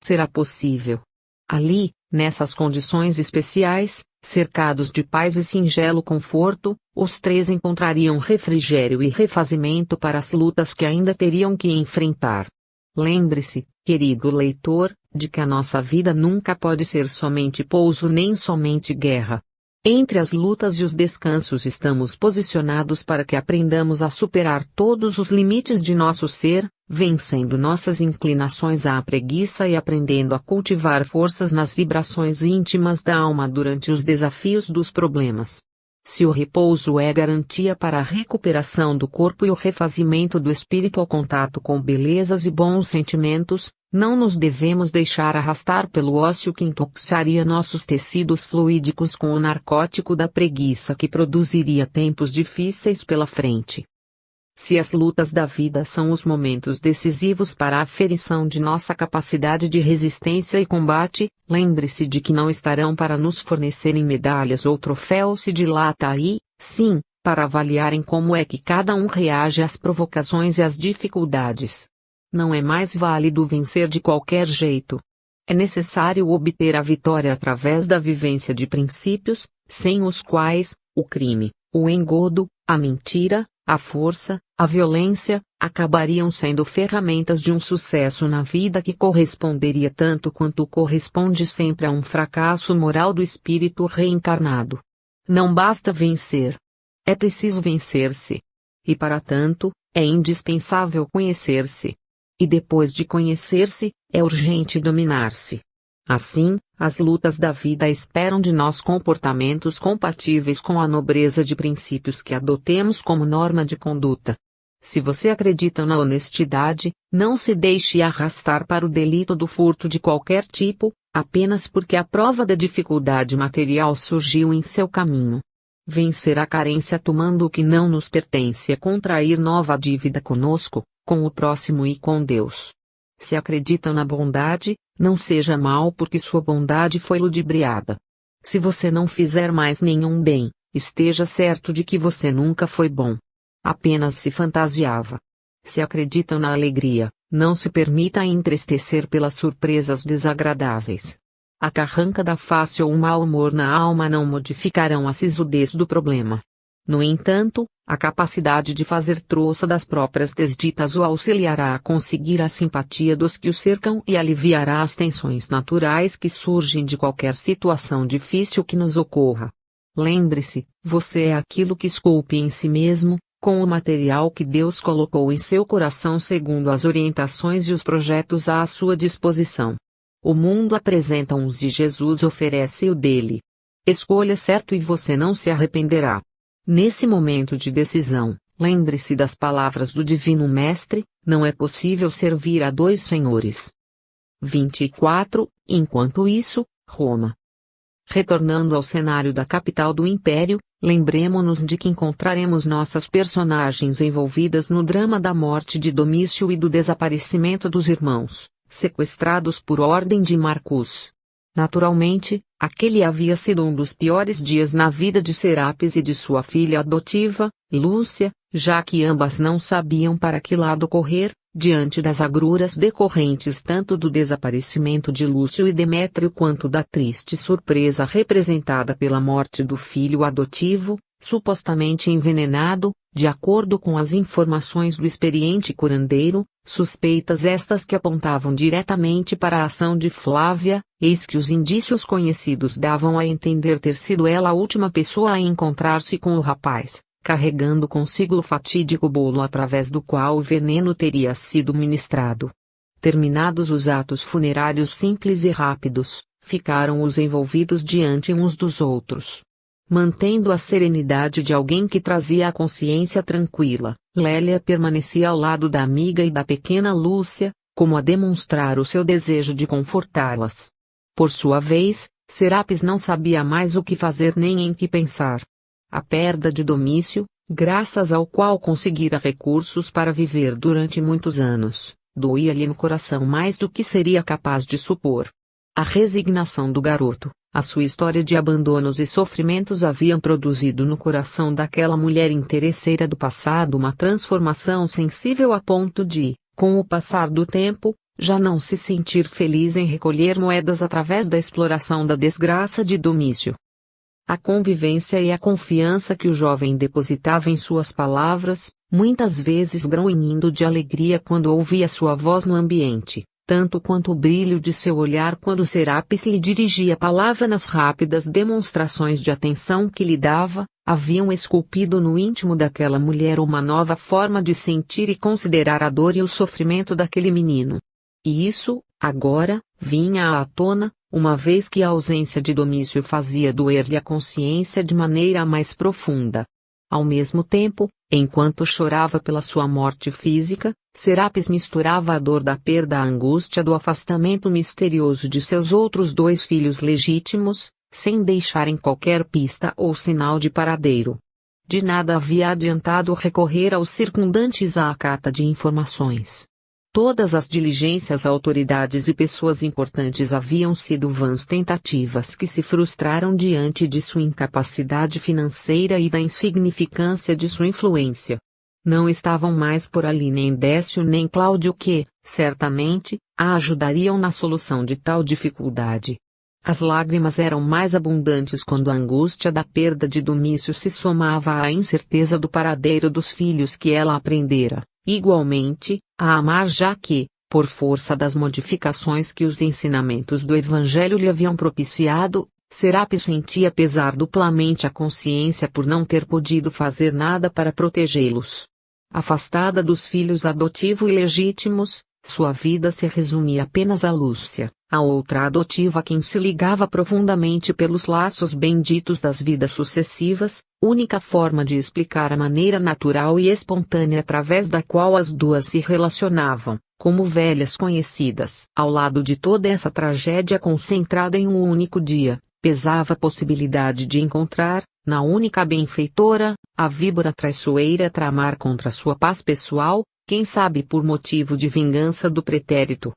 será possível. Ali, nessas condições especiais, cercados de paz e singelo conforto, os três encontrariam refrigério e refazimento para as lutas que ainda teriam que enfrentar. Lembre-se, querido leitor, de que a nossa vida nunca pode ser somente pouso nem somente guerra. Entre as lutas e os descansos estamos posicionados para que aprendamos a superar todos os limites de nosso ser, vencendo nossas inclinações à preguiça e aprendendo a cultivar forças nas vibrações íntimas da alma durante os desafios dos problemas. Se o repouso é garantia para a recuperação do corpo e o refazimento do espírito ao contato com belezas e bons sentimentos, não nos devemos deixar arrastar pelo ócio que intoxicaria nossos tecidos fluídicos com o narcótico da preguiça que produziria tempos difíceis pela frente. Se as lutas da vida são os momentos decisivos para a aferição de nossa capacidade de resistência e combate, lembre-se de que não estarão para nos fornecerem medalhas ou troféus de lata aí, sim, para avaliarem como é que cada um reage às provocações e às dificuldades. Não é mais válido vencer de qualquer jeito. É necessário obter a vitória através da vivência de princípios, sem os quais, o crime, o engodo, a mentira, a força, a violência, acabariam sendo ferramentas de um sucesso na vida que corresponderia tanto quanto corresponde sempre a um fracasso moral do espírito reencarnado. Não basta vencer. É preciso vencer-se. E para tanto, é indispensável conhecer-se. E depois de conhecer-se, é urgente dominar-se. Assim, as lutas da vida esperam de nós comportamentos compatíveis com a nobreza de princípios que adotemos como norma de conduta. Se você acredita na honestidade, não se deixe arrastar para o delito do furto de qualquer tipo, apenas porque a prova da dificuldade material surgiu em seu caminho. Vencer a carência tomando o que não nos pertence é contrair nova dívida conosco, com o próximo e com Deus. Se acredita na bondade, não seja mau porque sua bondade foi ludibriada. Se você não fizer mais nenhum bem, esteja certo de que você nunca foi bom. Apenas se fantasiava. Se acredita na alegria, não se permita entristecer pelas surpresas desagradáveis. A carranca da face ou o mau humor na alma não modificarão a sisudez do problema. No entanto, a capacidade de fazer troça das próprias desditas o auxiliará a conseguir a simpatia dos que o cercam e aliviará as tensões naturais que surgem de qualquer situação difícil que nos ocorra. Lembre-se, você é aquilo que esculpe em si mesmo, com o material que Deus colocou em seu coração segundo as orientações e os projetos à sua disposição. O mundo apresenta uns e Jesus oferece o dele. Escolha certo e você não se arrependerá. Nesse momento de decisão, lembre-se das palavras do Divino Mestre: não é possível servir a dois senhores. 24. Enquanto isso, Roma. Retornando ao cenário da capital do Império, lembremo-nos de que encontraremos nossas personagens envolvidas no drama da morte de Domício e do desaparecimento dos irmãos, sequestrados por ordem de Marcus. Naturalmente, aquele havia sido um dos piores dias na vida de Serapis e de sua filha adotiva, Lúcia, já que ambas não sabiam para que lado correr, diante das agruras decorrentes tanto do desaparecimento de Lúcio e Demétrio quanto da triste surpresa representada pela morte do filho adotivo, supostamente envenenado, de acordo com as informações do experiente curandeiro, suspeitas estas que apontavam diretamente para a ação de Flávia, eis que os indícios conhecidos davam a entender ter sido ela a última pessoa a encontrar-se com o rapaz, carregando consigo o fatídico bolo através do qual o veneno teria sido ministrado. Terminados os atos funerários simples e rápidos, ficaram os envolvidos diante uns dos outros. Mantendo a serenidade de alguém que trazia a consciência tranquila, Lélia permanecia ao lado da amiga e da pequena Lúcia, como a demonstrar o seu desejo de confortá-las. Por sua vez, Serapis não sabia mais o que fazer nem em que pensar. A perda de Domício, graças ao qual conseguira recursos para viver durante muitos anos, doía-lhe no coração mais do que seria capaz de supor. A resignação do garoto, a sua história de abandonos e sofrimentos haviam produzido no coração daquela mulher interesseira do passado uma transformação sensível a ponto de, com o passar do tempo, já não se sentir feliz em recolher moedas através da exploração da desgraça de Domício. A convivência e a confiança que o jovem depositava em suas palavras, muitas vezes grunhindo de alegria quando ouvia sua voz no ambiente, tanto quanto o brilho de seu olhar quando Serapis lhe dirigia a palavra nas rápidas demonstrações de atenção que lhe dava, haviam esculpido no íntimo daquela mulher uma nova forma de sentir e considerar a dor e o sofrimento daquele menino. E isso, agora, vinha à tona, uma vez que a ausência de Domício fazia doer-lhe a consciência de maneira mais profunda. Ao mesmo tempo, enquanto chorava pela sua morte física, Serapis misturava a dor da perda à angústia do afastamento misterioso de seus outros 2 filhos legítimos, sem deixarem qualquer pista ou sinal de paradeiro. De nada havia adiantado recorrer aos circundantes à cata de informações. Todas as diligências a autoridades e pessoas importantes haviam sido vãs tentativas que se frustraram diante de sua incapacidade financeira e da insignificância de sua influência. Não estavam mais por ali nem Décio nem Cláudio que, certamente, a ajudariam na solução de tal dificuldade. As lágrimas eram mais abundantes quando a angústia da perda de Domício se somava à incerteza do paradeiro dos filhos que ela aprendera, igualmente, a amar, já que, por força das modificações que os ensinamentos do Evangelho lhe haviam propiciado, Serapis sentia pesar duplamente a consciência por não ter podido fazer nada para protegê-los. Afastada dos filhos adotivo e legítimos, sua vida se resumia apenas a Lúcia, a outra adotiva a quem se ligava profundamente pelos laços benditos das vidas sucessivas, única forma de explicar a maneira natural e espontânea através da qual as duas se relacionavam, como velhas conhecidas. Ao lado de toda essa tragédia concentrada em um único dia, pesava a possibilidade de encontrar, na única benfeitora, a víbora traiçoeira tramar contra sua paz pessoal, quem sabe por motivo de vingança do pretérito.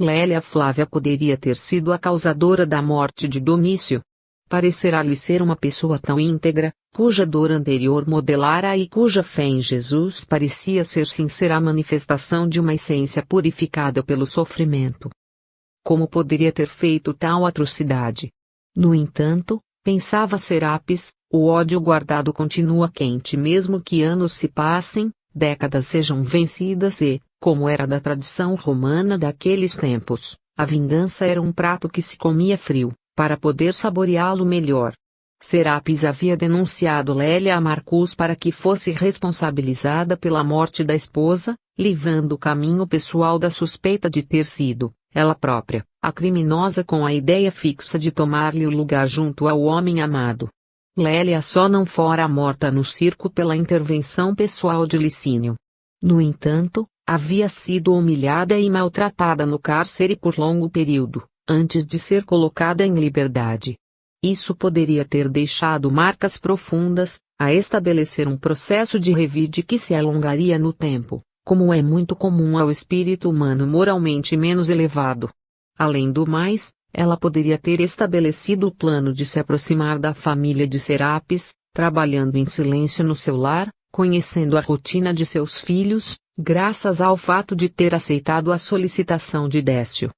Lélia Flávia poderia ter sido a causadora da morte de Domício. Parecerá-lhe ser uma pessoa tão íntegra, cuja dor anterior modelara e cuja fé em Jesus parecia ser sincera manifestação de uma essência purificada pelo sofrimento. Como poderia ter feito tal atrocidade? No entanto, pensava Serapis, o ódio guardado continua quente mesmo que anos se passem, décadas sejam vencidas e, como era da tradição romana daqueles tempos, a vingança era um prato que se comia frio, para poder saboreá-lo melhor. Serapis havia denunciado Lélia a Marcus para que fosse responsabilizada pela morte da esposa, livrando o caminho pessoal da suspeita de ter sido, ela própria, a criminosa com a ideia fixa de tomar-lhe o lugar junto ao homem amado. Lélia só não fora morta no circo pela intervenção pessoal de Licínio. No entanto, havia sido humilhada e maltratada no cárcere por longo período, antes de ser colocada em liberdade. Isso poderia ter deixado marcas profundas, a estabelecer um processo de revide que se alongaria no tempo, como é muito comum ao espírito humano moralmente menos elevado. Além do mais, ela poderia ter estabelecido o plano de se aproximar da família de Serapis, trabalhando em silêncio no seu lar, conhecendo a rotina de seus filhos, graças ao fato de ter aceitado a solicitação de Décio.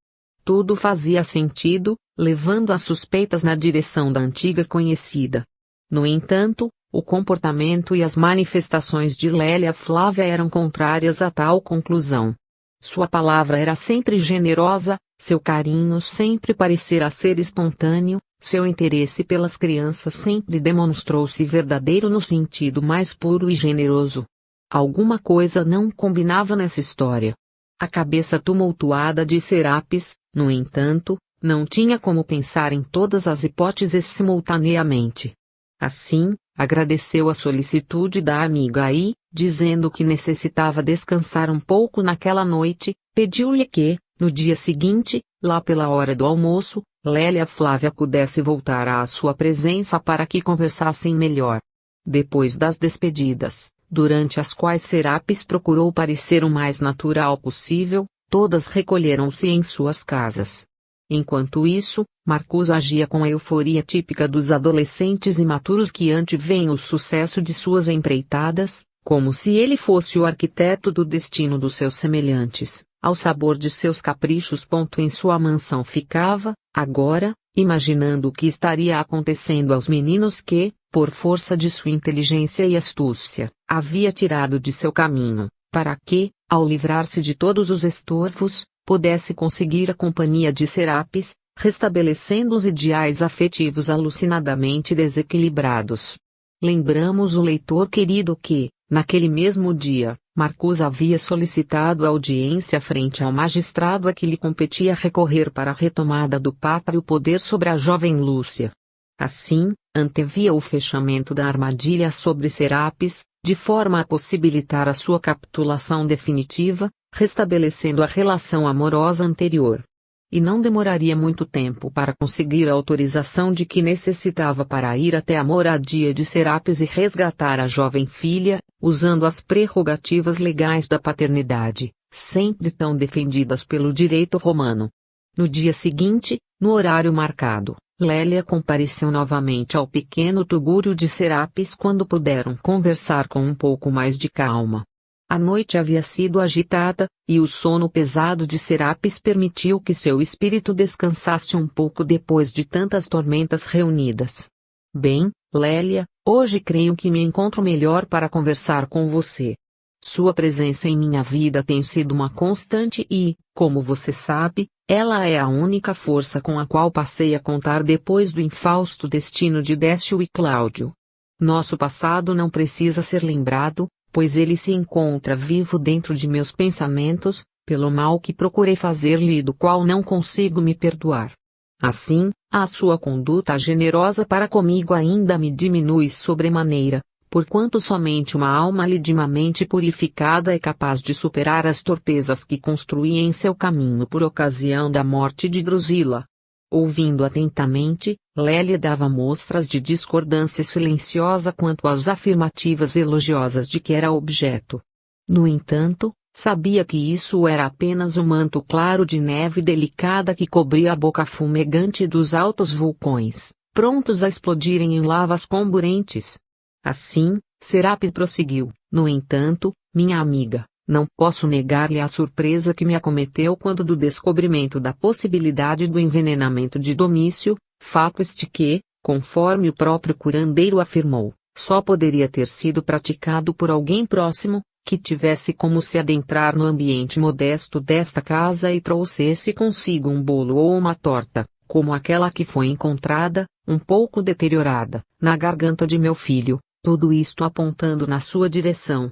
Tudo fazia sentido, levando as suspeitas na direção da antiga conhecida. No entanto, o comportamento e as manifestações de Lélia Flávia eram contrárias a tal conclusão. Sua palavra era sempre generosa, seu carinho sempre parecera ser espontâneo, seu interesse pelas crianças sempre demonstrou-se verdadeiro no sentido mais puro e generoso. Alguma coisa não combinava nessa história. A cabeça tumultuada de Serapis, no entanto, não tinha como pensar em todas as hipóteses simultaneamente. Assim, agradeceu a solicitude da amiga e, dizendo que necessitava descansar um pouco naquela noite, pediu-lhe que, no dia seguinte, lá pela hora do almoço, Lélia Flávia pudesse voltar à sua presença para que conversassem melhor. Depois das despedidas, durante as quais Serapis procurou parecer o mais natural possível, todas recolheram-se em suas casas. Enquanto isso, Marcus agia com a euforia típica dos adolescentes imaturos que anteveem o sucesso de suas empreitadas, como se ele fosse o arquiteto do destino dos seus semelhantes, ao sabor de seus caprichos. Em sua mansão ficava, agora, imaginando o que estaria acontecendo aos meninos que, por força de sua inteligência e astúcia, havia tirado de seu caminho, para que, ao livrar-se de todos os estorvos, pudesse conseguir a companhia de Serapis, restabelecendo os ideais afetivos alucinadamente desequilibrados. Lembramos o leitor querido que, naquele mesmo dia, Marcus havia solicitado audiência frente ao magistrado a que lhe competia recorrer para a retomada do pátrio poder sobre a jovem Lúcia. Assim, antevia o fechamento da armadilha sobre Serapis, de forma a possibilitar a sua capitulação definitiva, restabelecendo a relação amorosa anterior. E não demoraria muito tempo para conseguir a autorização de que necessitava para ir até a moradia de Serapis e resgatar a jovem filha, usando as prerrogativas legais da paternidade, sempre tão defendidas pelo direito romano. No dia seguinte, no horário marcado, Lélia compareceu novamente ao pequeno tugúrio de Serapis quando puderam conversar com um pouco mais de calma. A noite havia sido agitada, e o sono pesado de Serapis permitiu que seu espírito descansasse um pouco depois de tantas tormentas reunidas. Bem, Lélia, hoje creio que me encontro melhor para conversar com você. Sua presença em minha vida tem sido uma constante e, como você sabe, ela é a única força com a qual passei a contar depois do infausto destino de Décio e Cláudio. Nosso passado não precisa ser lembrado, pois ele se encontra vivo dentro de meus pensamentos, pelo mal que procurei fazer-lhe e do qual não consigo me perdoar. Assim, a sua conduta generosa para comigo ainda me diminui sobremaneira, porquanto somente uma alma lidimamente purificada é capaz de superar as torpezas que construí em seu caminho por ocasião da morte de Drusila. Ouvindo atentamente, Lélia dava mostras de discordância silenciosa quanto às afirmativas elogiosas de que era objeto. No entanto, sabia que isso era apenas um manto claro de neve delicada que cobria a boca fumegante dos altos vulcões, prontos a explodirem em lavas comburentes. Assim, Serapis prosseguiu: no entanto, minha amiga, não posso negar-lhe a surpresa que me acometeu quando do descobrimento da possibilidade do envenenamento de Domício, fato este que, conforme o próprio curandeiro afirmou, só poderia ter sido praticado por alguém próximo, que tivesse como se adentrar no ambiente modesto desta casa e trouxesse consigo um bolo ou uma torta, como aquela que foi encontrada, um pouco deteriorada, na garganta de meu filho, tudo isto apontando na sua direção.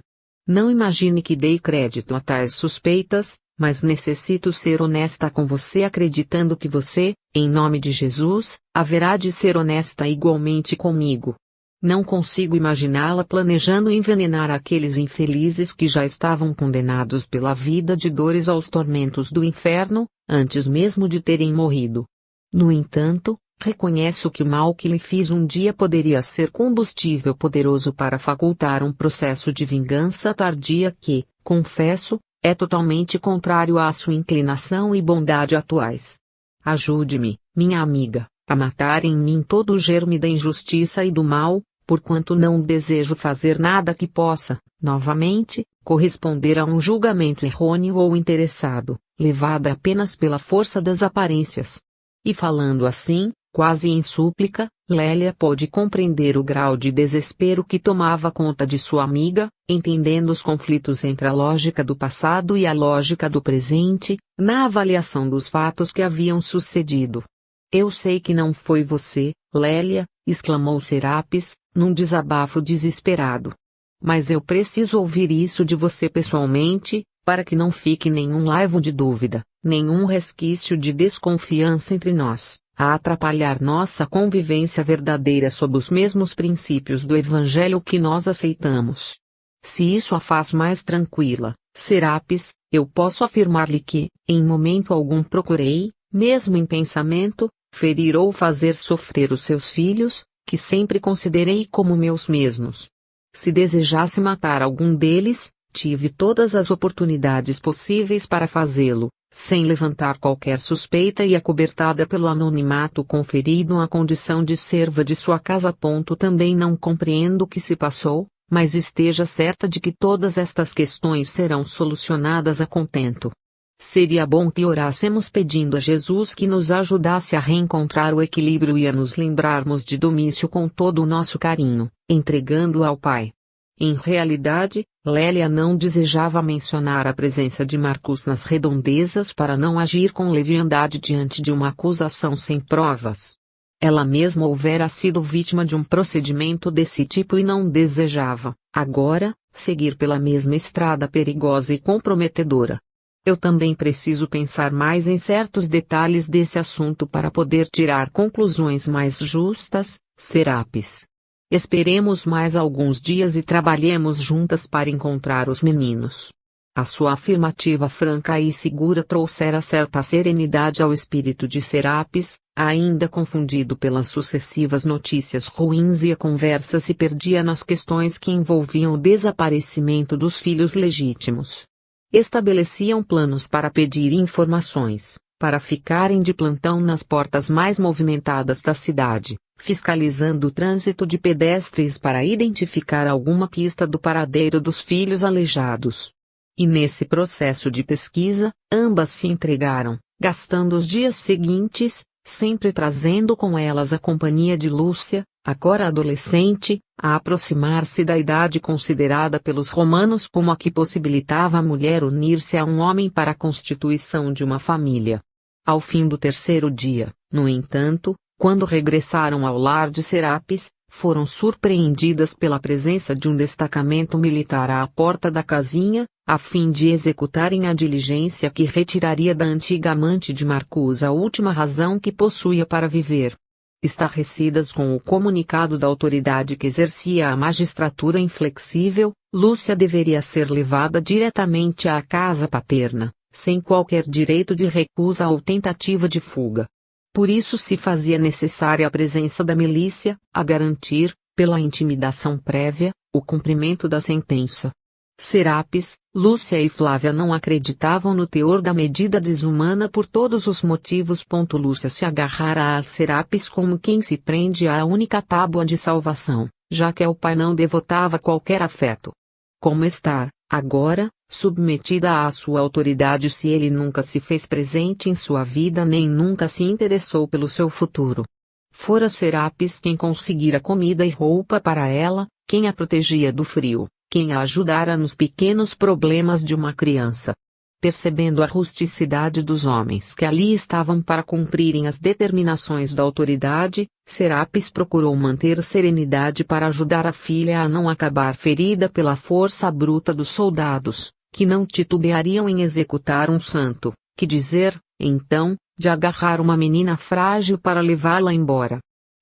Não imagine que dei crédito a tais suspeitas, mas necessito ser honesta com você acreditando que você, em nome de Jesus, haverá de ser honesta igualmente comigo. Não consigo imaginá-la planejando envenenar aqueles infelizes que já estavam condenados pela vida de dores aos tormentos do inferno, antes mesmo de terem morrido. No entanto, reconheço que o mal que lhe fiz um dia poderia ser combustível poderoso para facultar um processo de vingança tardia que, confesso, é totalmente contrário à sua inclinação e bondade atuais. Ajude-me, minha amiga, a matar em mim todo o germe da injustiça e do mal, porquanto não desejo fazer nada que possa, novamente, corresponder a um julgamento errôneo ou interessado, levada apenas pela força das aparências. E falando assim, quase em súplica, Lélia pôde compreender o grau de desespero que tomava conta de sua amiga, entendendo os conflitos entre a lógica do passado e a lógica do presente, na avaliação dos fatos que haviam sucedido. Eu sei que não foi você, Lélia, exclamou Serapis, num desabafo desesperado. Mas eu preciso ouvir isso de você pessoalmente, para que não fique nenhum laivo de dúvida, nenhum resquício de desconfiança entre nós, a atrapalhar nossa convivência verdadeira sob os mesmos princípios do Evangelho que nós aceitamos. Se isso a faz mais tranquila, Serapis, eu posso afirmar-lhe que, em momento algum procurei, mesmo em pensamento, ferir ou fazer sofrer os seus filhos, que sempre considerei como meus mesmos. Se desejasse matar algum deles, tive todas as oportunidades possíveis para fazê-lo, sem levantar qualquer suspeita e acobertada pelo anonimato conferido à condição de serva de sua casa. Também não compreendo o que se passou, mas esteja certa de que todas estas questões serão solucionadas a contento. Seria bom que orássemos pedindo a Jesus que nos ajudasse a reencontrar o equilíbrio e a nos lembrarmos de Domício com todo o nosso carinho, entregando-o ao Pai. Em realidade, Lélia não desejava mencionar a presença de Marcos nas redondezas para não agir com leviandade diante de uma acusação sem provas. Ela mesma houvera sido vítima de um procedimento desse tipo e não desejava, agora, seguir pela mesma estrada perigosa e comprometedora. Eu também preciso pensar mais em certos detalhes desse assunto para poder tirar conclusões mais justas, Serapis. Esperemos mais alguns dias e trabalhemos juntas para encontrar os meninos. A sua afirmativa franca e segura trouxera certa serenidade ao espírito de Serapis, ainda confundido pelas sucessivas notícias ruins, e a conversa se perdia nas questões que envolviam o desaparecimento dos filhos legítimos. Estabeleciam planos para pedir informações, para ficarem de plantão nas portas mais movimentadas da cidade, fiscalizando o trânsito de pedestres para identificar alguma pista do paradeiro dos filhos aleijados. E nesse processo de pesquisa, ambas se entregaram, gastando os dias seguintes, sempre trazendo com elas a companhia de Lúcia, agora adolescente, a aproximar-se da idade considerada pelos romanos como a que possibilitava a mulher unir-se a um homem para a constituição de uma família. Ao fim do terceiro dia, no entanto, quando regressaram ao lar de Serapis, foram surpreendidas pela presença de um destacamento militar à porta da casinha, a fim de executarem a diligência que retiraria da antiga amante de Marcus a última razão que possuía para viver. Estarrecidas com o comunicado da autoridade que exercia a magistratura inflexível, Lúcia deveria ser levada diretamente à casa paterna, sem qualquer direito de recusa ou tentativa de fuga. Por isso se fazia necessária a presença da milícia, a garantir, pela intimidação prévia, o cumprimento da sentença. Serapis, Lúcia e Flávia não acreditavam no teor da medida desumana por todos os motivos. Lúcia se agarrara a Serapis como quem se prende à única tábua de salvação, já que ao pai não devotava qualquer afeto. Como estar, agora, submetida à sua autoridade se ele nunca se fez presente em sua vida nem nunca se interessou pelo seu futuro? Fora Serapis quem conseguira comida e roupa para ela, quem a protegia do frio, quem a ajudara nos pequenos problemas de uma criança. Percebendo a rusticidade dos homens que ali estavam para cumprirem as determinações da autoridade, Serapis procurou manter serenidade para ajudar a filha a não acabar ferida pela força bruta dos soldados, que não titubeariam em executar um santo, que dizer, então, de agarrar uma menina frágil para levá-la embora.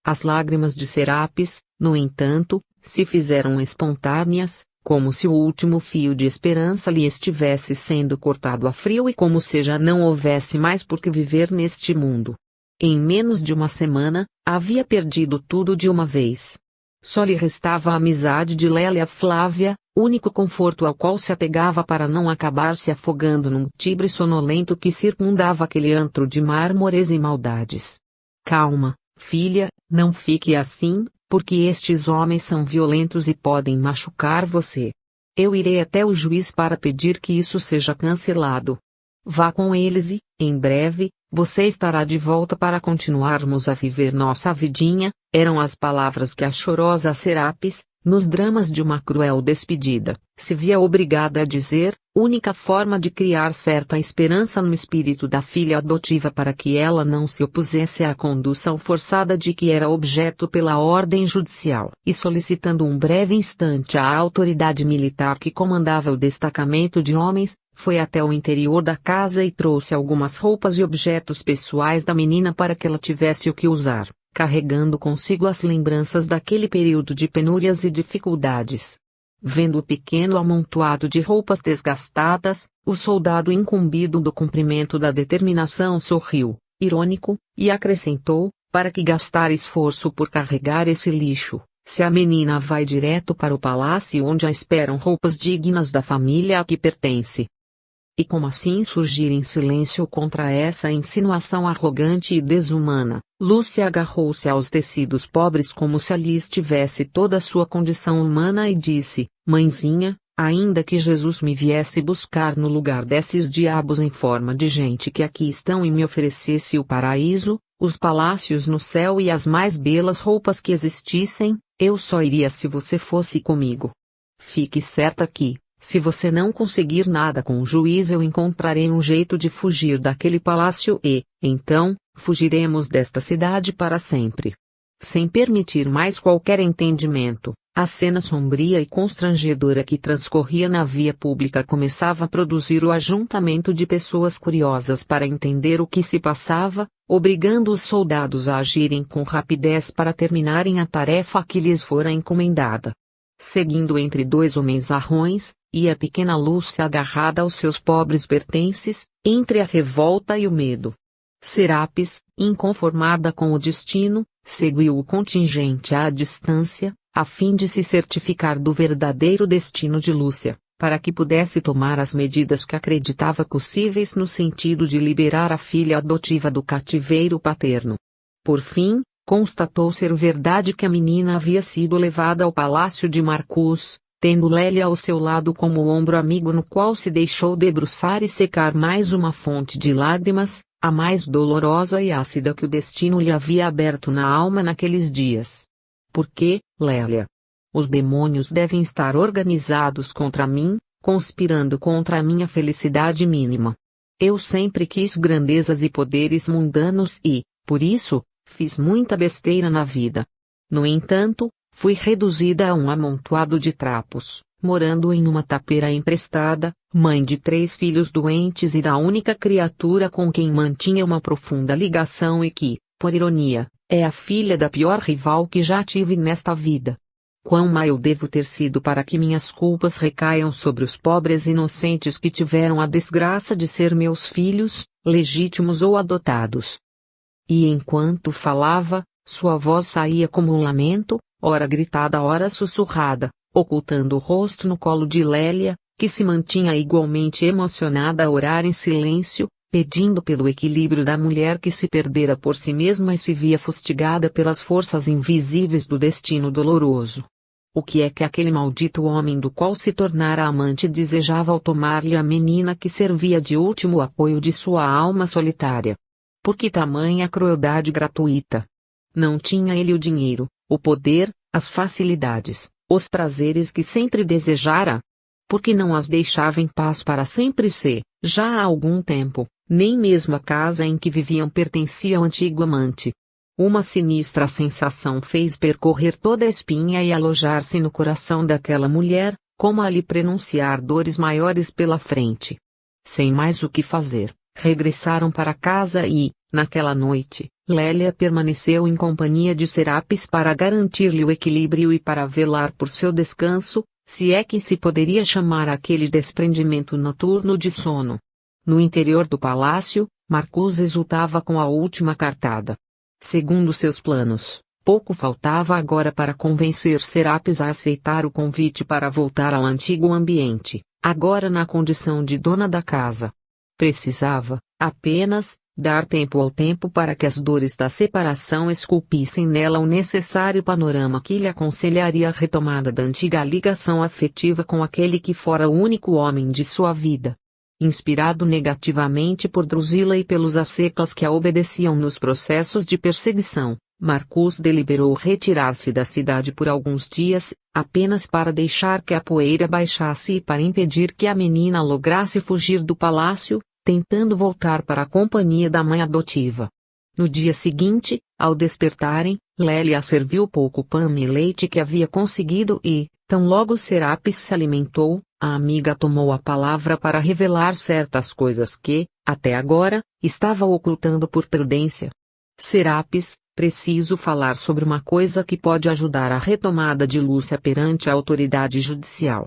As lágrimas de Serapis, no entanto, se fizeram espontâneas, como se o último fio de esperança lhe estivesse sendo cortado a frio e como se já não houvesse mais por que viver neste mundo. Em menos de uma semana, havia perdido tudo de uma vez. Só lhe restava a amizade de Lélia Flávia, único conforto ao qual se apegava para não acabar se afogando num Tibre sonolento que circundava aquele antro de mármores e maldades. Calma, filha, não fique assim, porque estes homens são violentos e podem machucar você. Eu irei até o juiz para pedir que isso seja cancelado. Vá com eles e, em breve, você estará de volta para continuarmos a viver nossa vidinha, eram as palavras que a chorosa Serapis, nos dramas de uma cruel despedida, se via obrigada a dizer, única forma de criar certa esperança no espírito da filha adotiva para que ela não se opusesse à condução forçada de que era objeto pela ordem judicial. E solicitando um breve instante à autoridade militar que comandava o destacamento de homens, foi até o interior da casa e trouxe algumas roupas e objetos pessoais da menina para que ela tivesse o que usar, carregando consigo as lembranças daquele período de penúrias e dificuldades. Vendo o pequeno amontoado de roupas desgastadas, o soldado incumbido do cumprimento da determinação sorriu, irônico, e acrescentou, para que gastar esforço por carregar esse lixo, se a menina vai direto para o palácio onde a esperam roupas dignas da família a que pertence. E como assim surgir em silêncio contra essa insinuação arrogante e desumana, Lúcia agarrou-se aos tecidos pobres como se ali estivesse toda a sua condição humana e disse: Mãezinha, ainda que Jesus me viesse buscar no lugar desses diabos em forma de gente que aqui estão e me oferecesse o paraíso, os palácios no céu e as mais belas roupas que existissem, eu só iria se você fosse comigo. Fique certa que, se você não conseguir nada com o juiz, eu encontrarei um jeito de fugir daquele palácio e, então, fugiremos desta cidade para sempre. Sem permitir mais qualquer entendimento, a cena sombria e constrangedora que transcorria na via pública começava a produzir o ajuntamento de pessoas curiosas para entender o que se passava, obrigando os soldados a agirem com rapidez para terminarem a tarefa que lhes fora encomendada. Seguindo entre dois homens arrões, ia a pequena Lúcia agarrada aos seus pobres pertences, entre a revolta e o medo. Serapis, inconformada com o destino, seguiu o contingente à distância, a fim de se certificar do verdadeiro destino de Lúcia, para que pudesse tomar as medidas que acreditava possíveis no sentido de liberar a filha adotiva do cativeiro paterno. Por fim, constatou ser verdade que a menina havia sido levada ao palácio de Marcus, tendo Lélia ao seu lado como ombro amigo no qual se deixou debruçar e secar mais uma fonte de lágrimas, a mais dolorosa e ácida que o destino lhe havia aberto na alma naqueles dias. Por que, Lélia? Os demônios devem estar organizados contra mim, conspirando contra a minha felicidade mínima. Eu sempre quis grandezas e poderes mundanos e, por isso, fiz muita besteira na vida. No entanto, fui reduzida a um amontoado de trapos, morando em uma tapeira emprestada, mãe de 3 filhos doentes e da única criatura com quem mantinha uma profunda ligação e que, por ironia, é a filha da pior rival que já tive nesta vida. Quão má eu devo ter sido para que minhas culpas recaiam sobre os pobres inocentes que tiveram a desgraça de ser meus filhos, legítimos ou adotados. E enquanto falava, sua voz saía como um lamento, ora gritada, ora sussurrada, ocultando o rosto no colo de Lélia, que se mantinha igualmente emocionada a orar em silêncio, pedindo pelo equilíbrio da mulher que se perdera por si mesma e se via fustigada pelas forças invisíveis do destino doloroso. O que é que aquele maldito homem do qual se tornara amante desejava ao tomar-lhe a menina que servia de último apoio de sua alma solitária? Por que tamanha crueldade gratuita? Não tinha ele o dinheiro, o poder, as facilidades, os prazeres que sempre desejara? Por que não as deixava em paz para sempre se, já há algum tempo, nem mesmo a casa em que viviam pertencia ao antigo amante? Uma sinistra sensação fez percorrer toda a espinha e alojar-se no coração daquela mulher, como a lhe prenunciar dores maiores pela frente. Sem mais o que fazer, regressaram para casa e, naquela noite, Lélia permaneceu em companhia de Serapis para garantir-lhe o equilíbrio e para velar por seu descanso, se é que se poderia chamar aquele desprendimento noturno de sono. No interior do palácio, Marcus exultava com a última cartada. Segundo seus planos, pouco faltava agora para convencer Serapis a aceitar o convite para voltar ao antigo ambiente, agora na condição de dona da casa. Precisava, apenas, dar tempo ao tempo para que as dores da separação esculpissem nela o necessário panorama que lhe aconselharia a retomada da antiga ligação afetiva com aquele que fora o único homem de sua vida. Inspirado negativamente por Drusila e pelos asseclas que a obedeciam nos processos de perseguição, Marcus deliberou retirar-se da cidade por alguns dias, apenas para deixar que a poeira baixasse e para impedir que a menina lograsse fugir do palácio, tentando voltar para a companhia da mãe adotiva. No dia seguinte, ao despertarem, Lélia serviu pouco pão e leite que havia conseguido e, tão logo Serapis se alimentou, a amiga tomou a palavra para revelar certas coisas que, até agora, estava ocultando por prudência. Serapis, preciso falar sobre uma coisa que pode ajudar a retomada de Lúcia perante a autoridade judicial.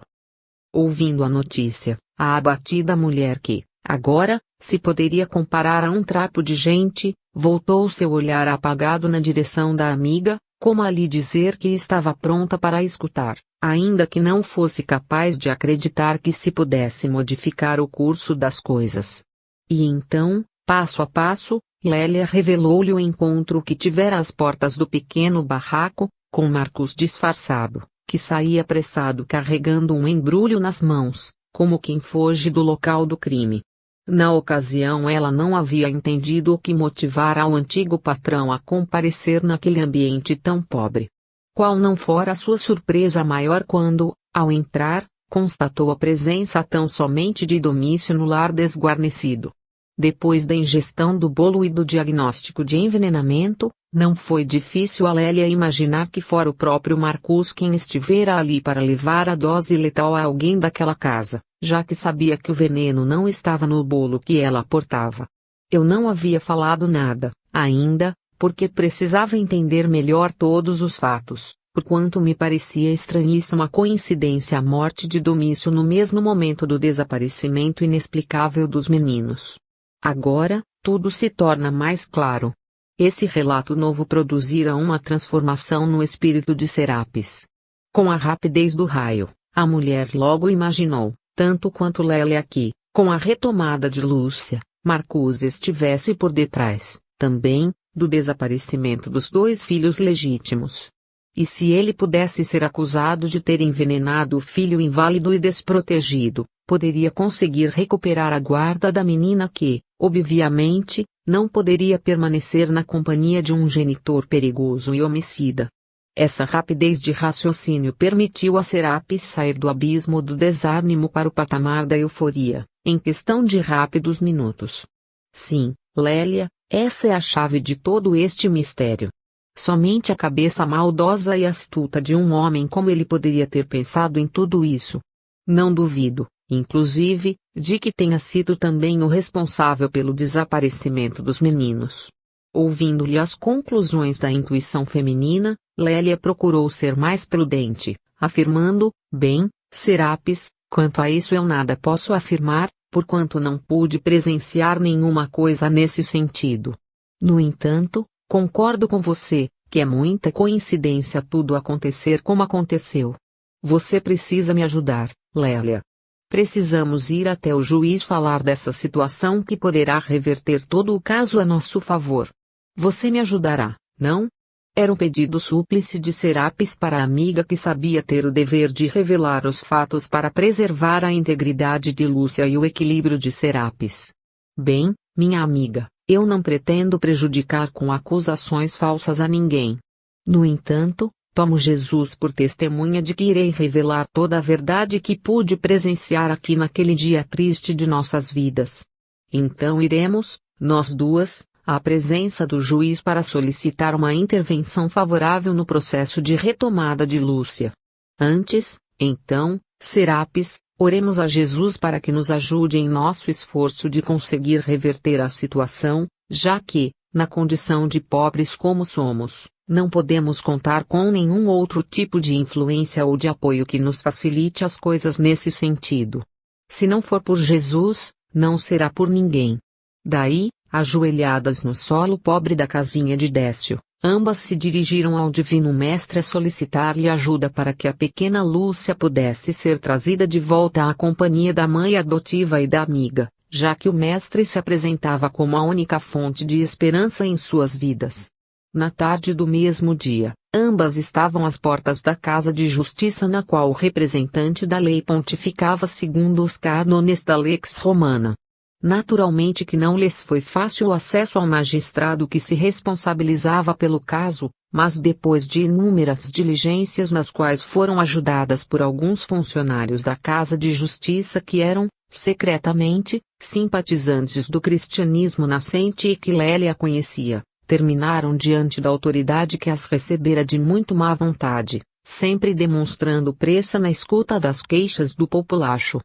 Ouvindo a notícia, a abatida mulher que, agora, se poderia comparar a um trapo de gente, voltou seu olhar apagado na direção da amiga, como a lhe dizer que estava pronta para escutar, ainda que não fosse capaz de acreditar que se pudesse modificar o curso das coisas. E então, passo a passo, Lélia revelou-lhe o encontro que tivera às portas do pequeno barraco, com Marcos disfarçado, que saía apressado carregando um embrulho nas mãos, como quem foge do local do crime. Na ocasião ela não havia entendido o que motivara o antigo patrão a comparecer naquele ambiente tão pobre. Qual não fora a sua surpresa maior quando, ao entrar, constatou a presença tão somente de Domício no lar desguarnecido. Depois da ingestão do bolo e do diagnóstico de envenenamento, não foi difícil a Lélia imaginar que fora o próprio Marcus quem estivera ali para levar a dose letal a alguém daquela casa, já que sabia que o veneno não estava no bolo que ela portava. Eu não havia falado nada, ainda, porque precisava entender melhor todos os fatos, porquanto me parecia estranhíssima a coincidência a morte de Domício no mesmo momento do desaparecimento inexplicável dos meninos. Agora, tudo se torna mais claro. Esse relato novo produzira uma transformação no espírito de Serapis. Com a rapidez do raio, a mulher logo imaginou, tanto quanto Lélia que, com a retomada de Lúcia, Marcus estivesse por detrás, também, do desaparecimento dos dois filhos legítimos. E se ele pudesse ser acusado de ter envenenado o filho inválido e desprotegido, poderia conseguir recuperar a guarda da menina que, obviamente, não poderia permanecer na companhia de um genitor perigoso e homicida. Essa rapidez de raciocínio permitiu a Serapis sair do abismo do desânimo para o patamar da euforia, em questão de rápidos minutos. Sim, Lélia, essa é a chave de todo este mistério. Somente a cabeça maldosa e astuta de um homem como ele poderia ter pensado em tudo isso. Não duvido, inclusive, de que tenha sido também o responsável pelo desaparecimento dos meninos. Ouvindo-lhe as conclusões da intuição feminina, Lélia procurou ser mais prudente, afirmando: bem, Serapis, quanto a isso eu nada posso afirmar, porquanto não pude presenciar nenhuma coisa nesse sentido. No entanto, concordo com você, que é muita coincidência tudo acontecer como aconteceu. Você precisa me ajudar, Lélia. Precisamos ir até o juiz falar dessa situação que poderá reverter todo o caso a nosso favor. Você me ajudará, não? Era um pedido súplice de Serapis para a amiga que sabia ter o dever de revelar os fatos para preservar a integridade de Lúcia e o equilíbrio de Serapis. Bem, minha amiga, eu não pretendo prejudicar com acusações falsas a ninguém. No entanto, tomo Jesus por testemunha de que irei revelar toda a verdade que pude presenciar aqui naquele dia triste de nossas vidas. Então iremos, nós duas, à presença do juiz para solicitar uma intervenção favorável no processo de retomada de Lúcia. Antes, então, Serapis, oremos a Jesus para que nos ajude em nosso esforço de conseguir reverter a situação, já que, na condição de pobres como somos, não podemos contar com nenhum outro tipo de influência ou de apoio que nos facilite as coisas nesse sentido. Se não for por Jesus, não será por ninguém. Daí, ajoelhadas no solo pobre da casinha de Décio, ambas se dirigiram ao Divino Mestre a solicitar-lhe ajuda para que a pequena Lúcia pudesse ser trazida de volta à companhia da mãe adotiva e da amiga, já que o Mestre se apresentava como a única fonte de esperança em suas vidas. Na tarde do mesmo dia, ambas estavam às portas da Casa de Justiça na qual o representante da lei pontificava segundo os cânones da Lex Romana. Naturalmente que não lhes foi fácil o acesso ao magistrado que se responsabilizava pelo caso, mas depois de inúmeras diligências nas quais foram ajudadas por alguns funcionários da Casa de Justiça que eram, secretamente, simpatizantes do cristianismo nascente e que Lélia conhecia, terminaram diante da autoridade que as recebera de muito má vontade, sempre demonstrando pressa na escuta das queixas do populacho.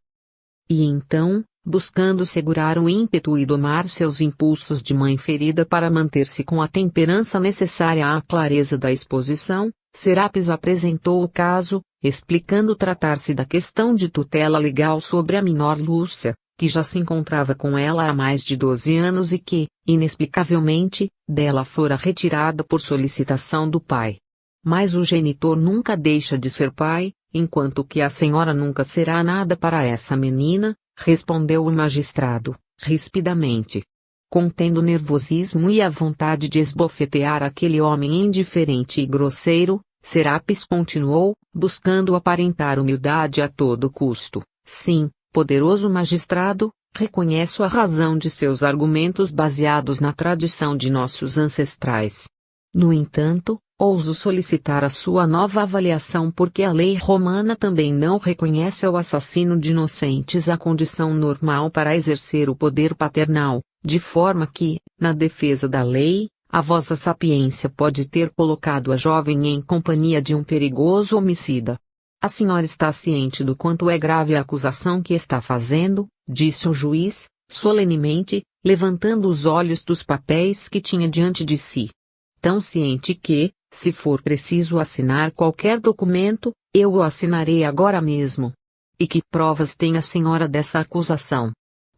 E então, buscando segurar o ímpeto e domar seus impulsos de mãe ferida para manter-se com a temperança necessária à clareza da exposição, Serapis apresentou o caso, explicando tratar-se da questão de tutela legal sobre a menor Lúcia, que já se encontrava com ela há mais de 12 anos e que, inexplicavelmente, dela fora retirada por solicitação do pai. Mas o genitor nunca deixa de ser pai, enquanto que a senhora nunca será nada para essa menina, respondeu o magistrado, rispidamente. contendo o nervosismo e a vontade de esbofetear aquele homem indiferente e grosseiro, Serapis continuou, buscando aparentar humildade a todo custo. Sim, poderoso magistrado, reconheço a razão de seus argumentos baseados na tradição de nossos ancestrais. No entanto, ouso solicitar a sua nova avaliação porque a lei romana também não reconhece ao assassino de inocentes a condição normal para exercer o poder paternal, de forma que, na defesa da lei, a vossa sapiência pode ter colocado a jovem em companhia de um perigoso homicida. A senhora está ciente do quanto é grave a acusação que está fazendo, disse o juiz, solenemente, levantando os olhos dos papéis que tinha diante de si. Tão ciente que, se for preciso assinar qualquer documento, eu o assinarei agora mesmo. E que provas tem a senhora dessa acusação?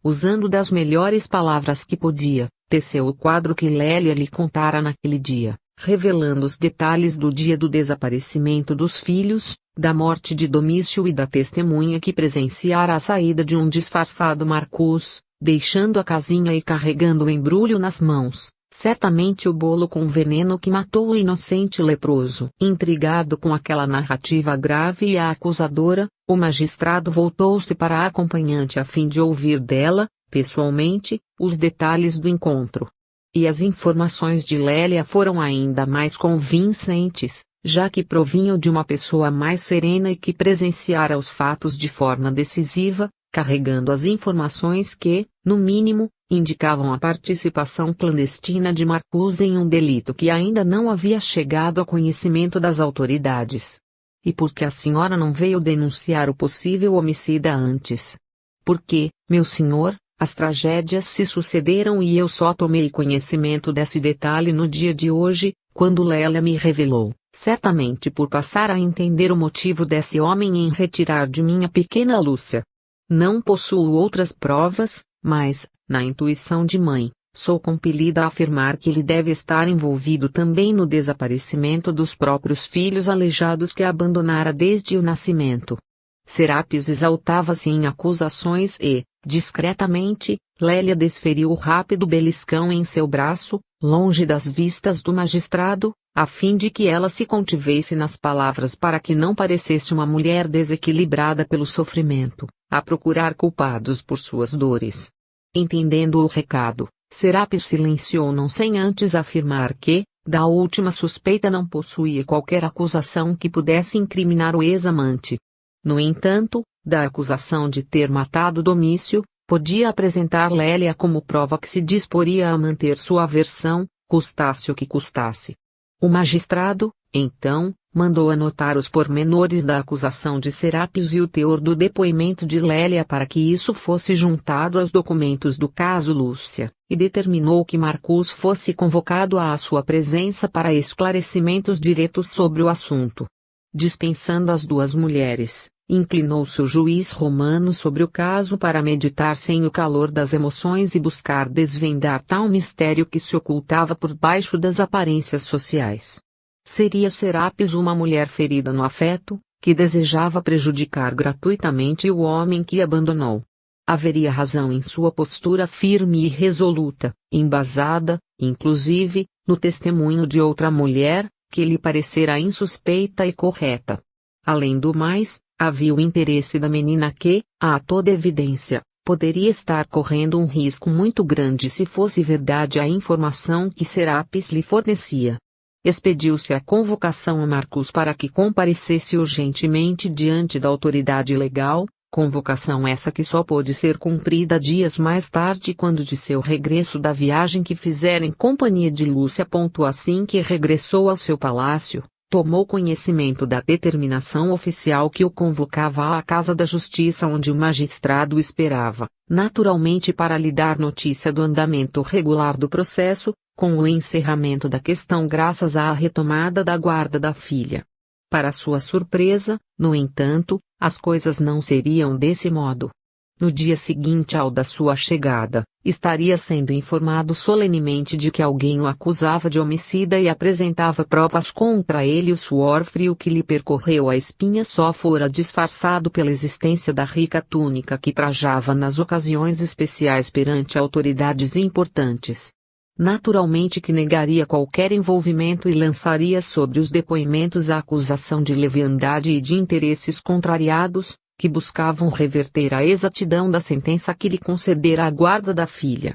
Usando das melhores palavras que podia, teceu o quadro que Lélia lhe contara naquele dia, revelando os detalhes do dia do desaparecimento dos filhos, da morte de Domício e da testemunha que presenciara a saída de um disfarçado Marcus, deixando a casinha e carregando o embrulho nas mãos. Certamente o bolo com veneno que matou o inocente leproso. Intrigado com aquela narrativa grave e acusadora, o magistrado voltou-se para a acompanhante a fim de ouvir dela, pessoalmente, os detalhes do encontro. E as informações de Lélia foram ainda mais convincentes, já que provinham de uma pessoa mais serena e que presenciara os fatos de forma decisiva, carregando as informações que, no mínimo, indicavam a participação clandestina de Marcus em um delito que ainda não havia chegado ao conhecimento das autoridades. E por que a senhora não veio denunciar o possível homicida antes? Porque, meu senhor, as tragédias se sucederam e eu só tomei conhecimento desse detalhe no dia de hoje, quando Lélia me revelou, certamente por passar a entender o motivo desse homem em retirar de minha pequena Lúcia. Não possuo outras provas, mas, na intuição de mãe, sou compelida a afirmar que ele deve estar envolvido também no desaparecimento dos próprios filhos aleijados que abandonara desde o nascimento. Serapis exaltava-se em acusações e, discretamente, Lélia desferiu o rápido beliscão em seu braço, longe das vistas do magistrado, a fim de que ela se contivesse nas palavras para que não parecesse uma mulher desequilibrada pelo sofrimento, a procurar culpados por suas dores. Entendendo o recado, Serapis silenciou não sem antes afirmar que, da última suspeita não possuía qualquer acusação que pudesse incriminar o ex-amante. No entanto, da acusação de ter matado Domício, podia apresentar Lélia como prova que se disporia a manter sua versão, custasse o que custasse. O magistrado, então, mandou anotar os pormenores da acusação de Serapis e o teor do depoimento de Lélia para que isso fosse juntado aos documentos do caso Lúcia, e determinou que Marcus fosse convocado à sua presença para esclarecimentos diretos sobre o assunto. Dispensando as duas mulheres, inclinou-se o juiz romano sobre o caso para meditar sem o calor das emoções e buscar desvendar tal mistério que se ocultava por baixo das aparências sociais. Seria Serapis uma mulher ferida no afeto, que desejava prejudicar gratuitamente o homem que abandonou? Haveria razão em sua postura firme e resoluta, embasada, inclusive, no testemunho de outra mulher, que lhe parecera insuspeita e correta. Além do mais, havia o interesse da menina que, a toda evidência, poderia estar correndo um risco muito grande se fosse verdade a informação que Serapis lhe fornecia. Expediu-se a convocação a Marcus para que comparecesse urgentemente diante da autoridade legal, convocação essa que só pôde ser cumprida dias mais tarde quando de seu regresso da viagem que fizera em companhia de Lúcia. Assim que regressou ao seu palácio, tomou conhecimento da determinação oficial que o convocava à Casa da Justiça onde o magistrado esperava, naturalmente para lhe dar notícia do andamento regular do processo, com o encerramento da questão graças à retomada da guarda da filha. Para sua surpresa, no entanto, as coisas não seriam desse modo. No dia seguinte ao da sua chegada, estaria sendo informado solenemente de que alguém o acusava de homicida e apresentava provas contra ele. O suor frio que lhe percorreu a espinha só fora disfarçado pela existência da rica túnica que trajava nas ocasiões especiais perante autoridades importantes. Naturalmente que negaria qualquer envolvimento e lançaria sobre os depoimentos a acusação de leviandade e de interesses contrariados, que buscavam reverter a exatidão da sentença que lhe concedera a guarda da filha.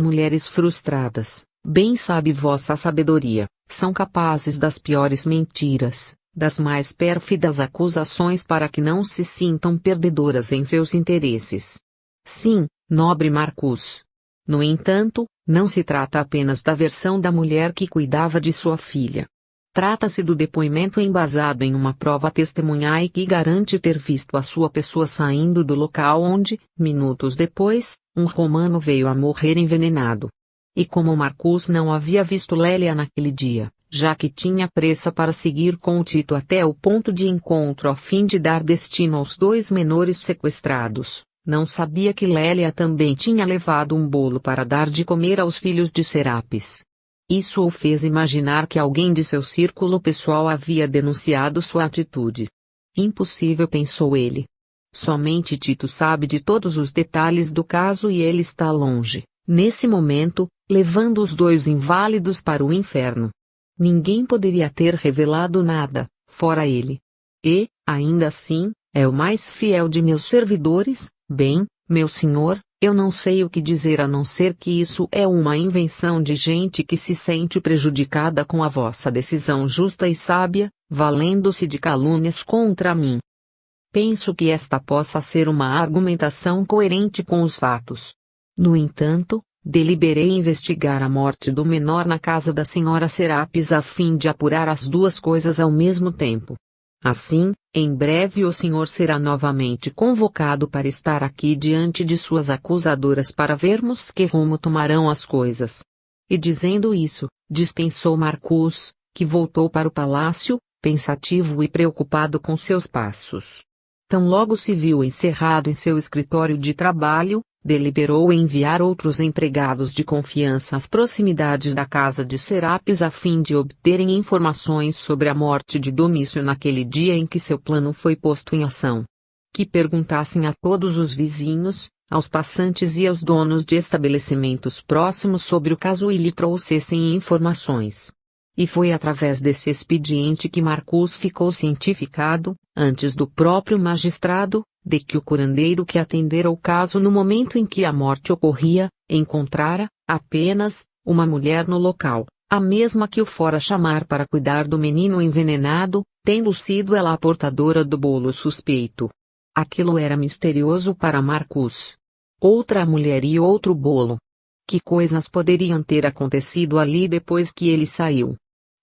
Mulheres frustradas, bem sabe vossa sabedoria, são capazes das piores mentiras, das mais pérfidas acusações para que não se sintam perdedoras em seus interesses. Sim, nobre Marcus. No entanto, não se trata apenas da versão da mulher que cuidava de sua filha. Trata-se do depoimento embasado em uma prova testemunhal e que garante ter visto a sua pessoa saindo do local onde, minutos depois, um romano veio a morrer envenenado. E como Marcus não havia visto Lélia naquele dia, já que tinha pressa para seguir com o Tito até o ponto de encontro a fim de dar destino aos 2 menores sequestrados, não sabia que Lélia também tinha levado um bolo para dar de comer aos filhos de Serapis. Isso o fez imaginar que alguém de seu círculo pessoal havia denunciado sua atitude. Impossível, pensou ele. Somente Tito sabe de todos os detalhes do caso e ele está longe, nesse momento, levando os 2 inválidos para o inferno. Ninguém poderia ter revelado nada, fora ele. E, ainda assim, é o mais fiel de meus servidores. Bem, meu senhor, eu não sei o que dizer a não ser que isso é uma invenção de gente que se sente prejudicada com a vossa decisão justa e sábia, valendo-se de calúnias contra mim. Penso que esta possa ser uma argumentação coerente com os fatos. No entanto, deliberei investigar a morte do menor na casa da senhora Serapis a fim de apurar as 2 coisas ao mesmo tempo. Assim, em breve o senhor será novamente convocado para estar aqui diante de suas acusadoras para vermos que rumo tomarão as coisas. E dizendo isso, dispensou Marcus, que voltou para o palácio, pensativo e preocupado com seus passos. Tão logo se viu encerrado em seu escritório de trabalho, deliberou enviar outros empregados de confiança às proximidades da casa de Serapis a fim de obterem informações sobre a morte de Domício naquele dia em que seu plano foi posto em ação. Que perguntassem a todos os vizinhos, aos passantes e aos donos de estabelecimentos próximos sobre o caso e lhe trouxessem informações. E foi através desse expediente que Marcus ficou cientificado, antes do próprio magistrado, de que o curandeiro que atendera o caso no momento em que a morte ocorria, encontrara, apenas, uma mulher no local, a mesma que o fora chamar para cuidar do menino envenenado, tendo sido ela a portadora do bolo suspeito. Aquilo era misterioso para Marcus. Outra mulher e outro bolo. Que coisas poderiam ter acontecido ali depois que ele saiu?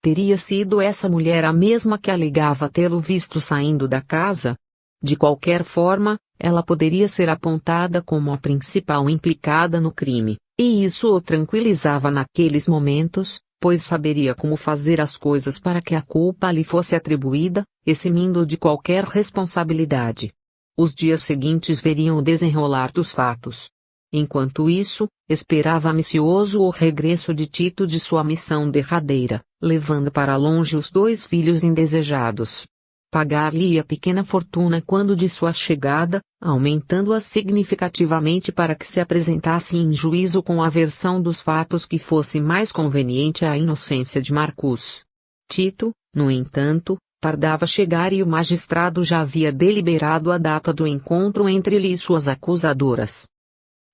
Teria sido essa mulher a mesma que alegava tê-lo visto saindo da casa? De qualquer forma, ela poderia ser apontada como a principal implicada no crime, e isso o tranquilizava naqueles momentos, pois saberia como fazer as coisas para que a culpa lhe fosse atribuída, eximindo de qualquer responsabilidade. Os dias seguintes veriam o desenrolar dos fatos. Enquanto isso, esperava ansioso o regresso de Tito de sua missão derradeira, levando para longe os 2 filhos indesejados. Pagar-lhe a pequena fortuna quando de sua chegada, aumentando-a significativamente para que se apresentasse em juízo com a versão dos fatos que fosse mais conveniente à inocência de Marcus. Tito, no entanto, tardava chegar e o magistrado já havia deliberado a data do encontro entre ele e suas acusadoras.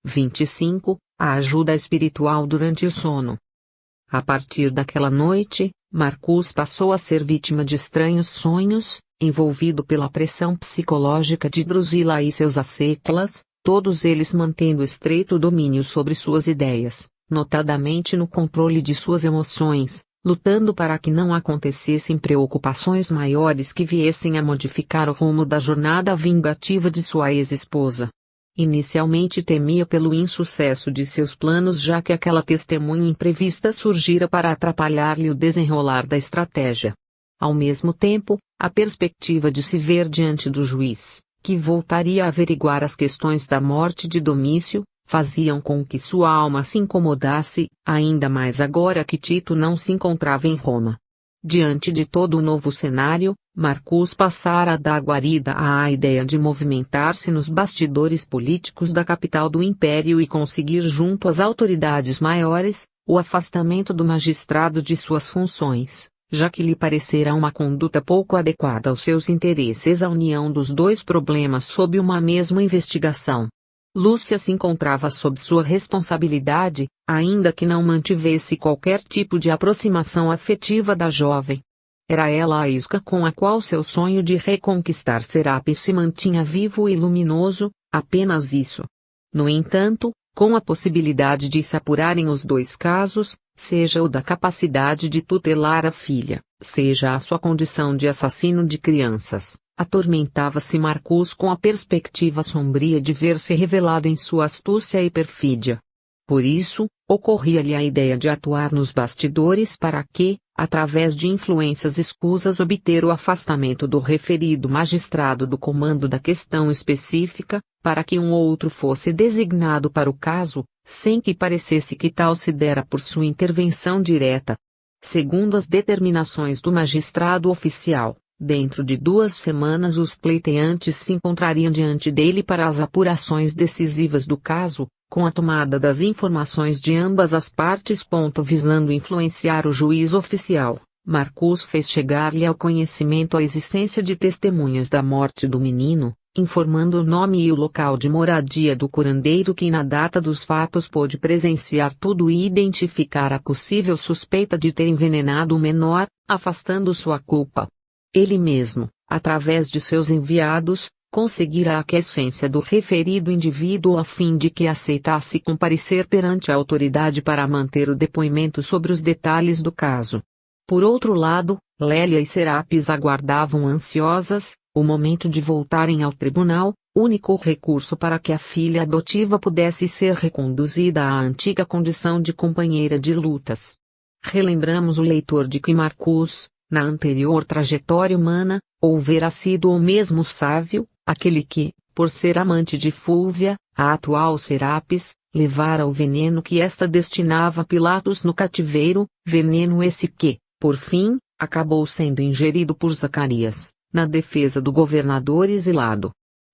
25. A ajuda espiritual durante o sono. A partir daquela noite, Marcus passou a ser vítima de estranhos sonhos, envolvido pela pressão psicológica de Drusila e seus asseclas, todos eles mantendo estreito domínio sobre suas ideias, notadamente no controle de suas emoções, lutando para que não acontecessem preocupações maiores que viessem a modificar o rumo da jornada vingativa de sua ex-esposa. Inicialmente temia pelo insucesso de seus planos, já que aquela testemunha imprevista surgira para atrapalhar-lhe o desenrolar da estratégia. Ao mesmo tempo, a perspectiva de se ver diante do juiz, que voltaria a averiguar as questões da morte de Domício, faziam com que sua alma se incomodasse, ainda mais agora que Tito não se encontrava em Roma. Diante de todo o novo cenário, Marcus passara a dar guarida à ideia de movimentar-se nos bastidores políticos da capital do império e conseguir junto às autoridades maiores, o afastamento do magistrado de suas funções, já que lhe parecera uma conduta pouco adequada aos seus interesses a união dos dois problemas sob uma mesma investigação. Lúcia se encontrava sob sua responsabilidade, ainda que não mantivesse qualquer tipo de aproximação afetiva da jovem. Era ela a isca com a qual seu sonho de reconquistar Serapis se mantinha vivo e luminoso, apenas isso. No entanto, com a possibilidade de se apurarem os dois casos, seja o da capacidade de tutelar a filha, seja a sua condição de assassino de crianças, atormentava-se Marcus com a perspectiva sombria de ver-se revelado em sua astúcia e perfídia. Por isso, ocorria-lhe a ideia de atuar nos bastidores para que, através de influências escusas, obter o afastamento do referido magistrado do comando da questão específica, para que um outro fosse designado para o caso, sem que parecesse que tal se dera por sua intervenção direta. Segundo as determinações do magistrado oficial, dentro de 2 semanas os pleiteantes se encontrariam diante dele para as apurações decisivas do caso, com a tomada das informações de ambas as partes. Visando influenciar o juiz oficial, Marcus fez chegar-lhe ao conhecimento a existência de testemunhas da morte do menino, informando o nome e o local de moradia do curandeiro que na data dos fatos pôde presenciar tudo e identificar a possível suspeita de ter envenenado o menor, afastando sua culpa. Ele mesmo, através de seus enviados, conseguira a aquiescência do referido indivíduo a fim de que aceitasse comparecer perante a autoridade para manter o depoimento sobre os detalhes do caso. Por outro lado, Lélia e Serapis aguardavam ansiosas o momento de voltarem ao tribunal, único recurso para que a filha adotiva pudesse ser reconduzida à antiga condição de companheira de lutas. Relembramos o leitor de que Marcus, na anterior trajetória humana, houvera sido o mesmo Sávio, aquele que, por ser amante de Fúlvia, a atual Serapis, levara o veneno que esta destinava a Pilatos no cativeiro, veneno esse que, por fim, acabou sendo ingerido por Zacarias, na defesa do governador exilado.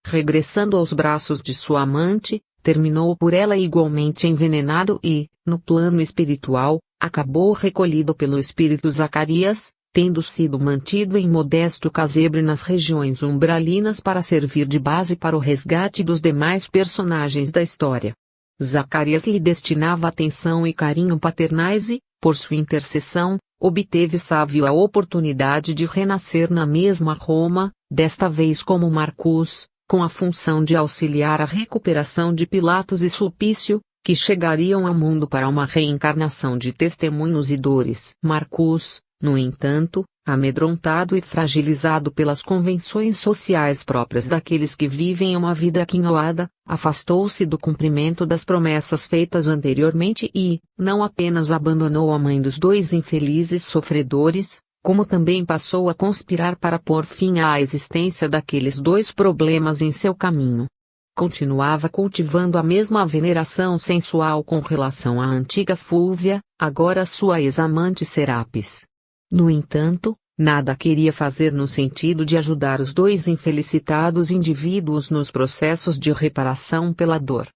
Regressando aos braços de sua amante, terminou por ela igualmente envenenado e, no plano espiritual, acabou recolhido pelo espírito Zacarias, tendo sido mantido em modesto casebre nas regiões umbralinas para servir de base para o resgate dos demais personagens da história. Zacarias lhe destinava atenção e carinho paternais e, por sua intercessão, obteve Sávio a oportunidade de renascer na mesma Roma, desta vez como Marcus, com a função de auxiliar a recuperação de Pilatos e Sulpício, que chegariam ao mundo para uma reencarnação de testemunhos e dores. Marcus, no entanto, amedrontado e fragilizado pelas convenções sociais próprias daqueles que vivem uma vida aquinhoada, afastou-se do cumprimento das promessas feitas anteriormente e, não apenas abandonou a mãe dos 2 infelizes sofredores, como também passou a conspirar para pôr fim à existência daqueles 2 problemas em seu caminho. Continuava cultivando a mesma veneração sensual com relação à antiga Fúlvia, agora sua ex-amante Serapis. No entanto, nada queria fazer no sentido de ajudar os 2 infelicitados indivíduos nos processos de reparação pela dor.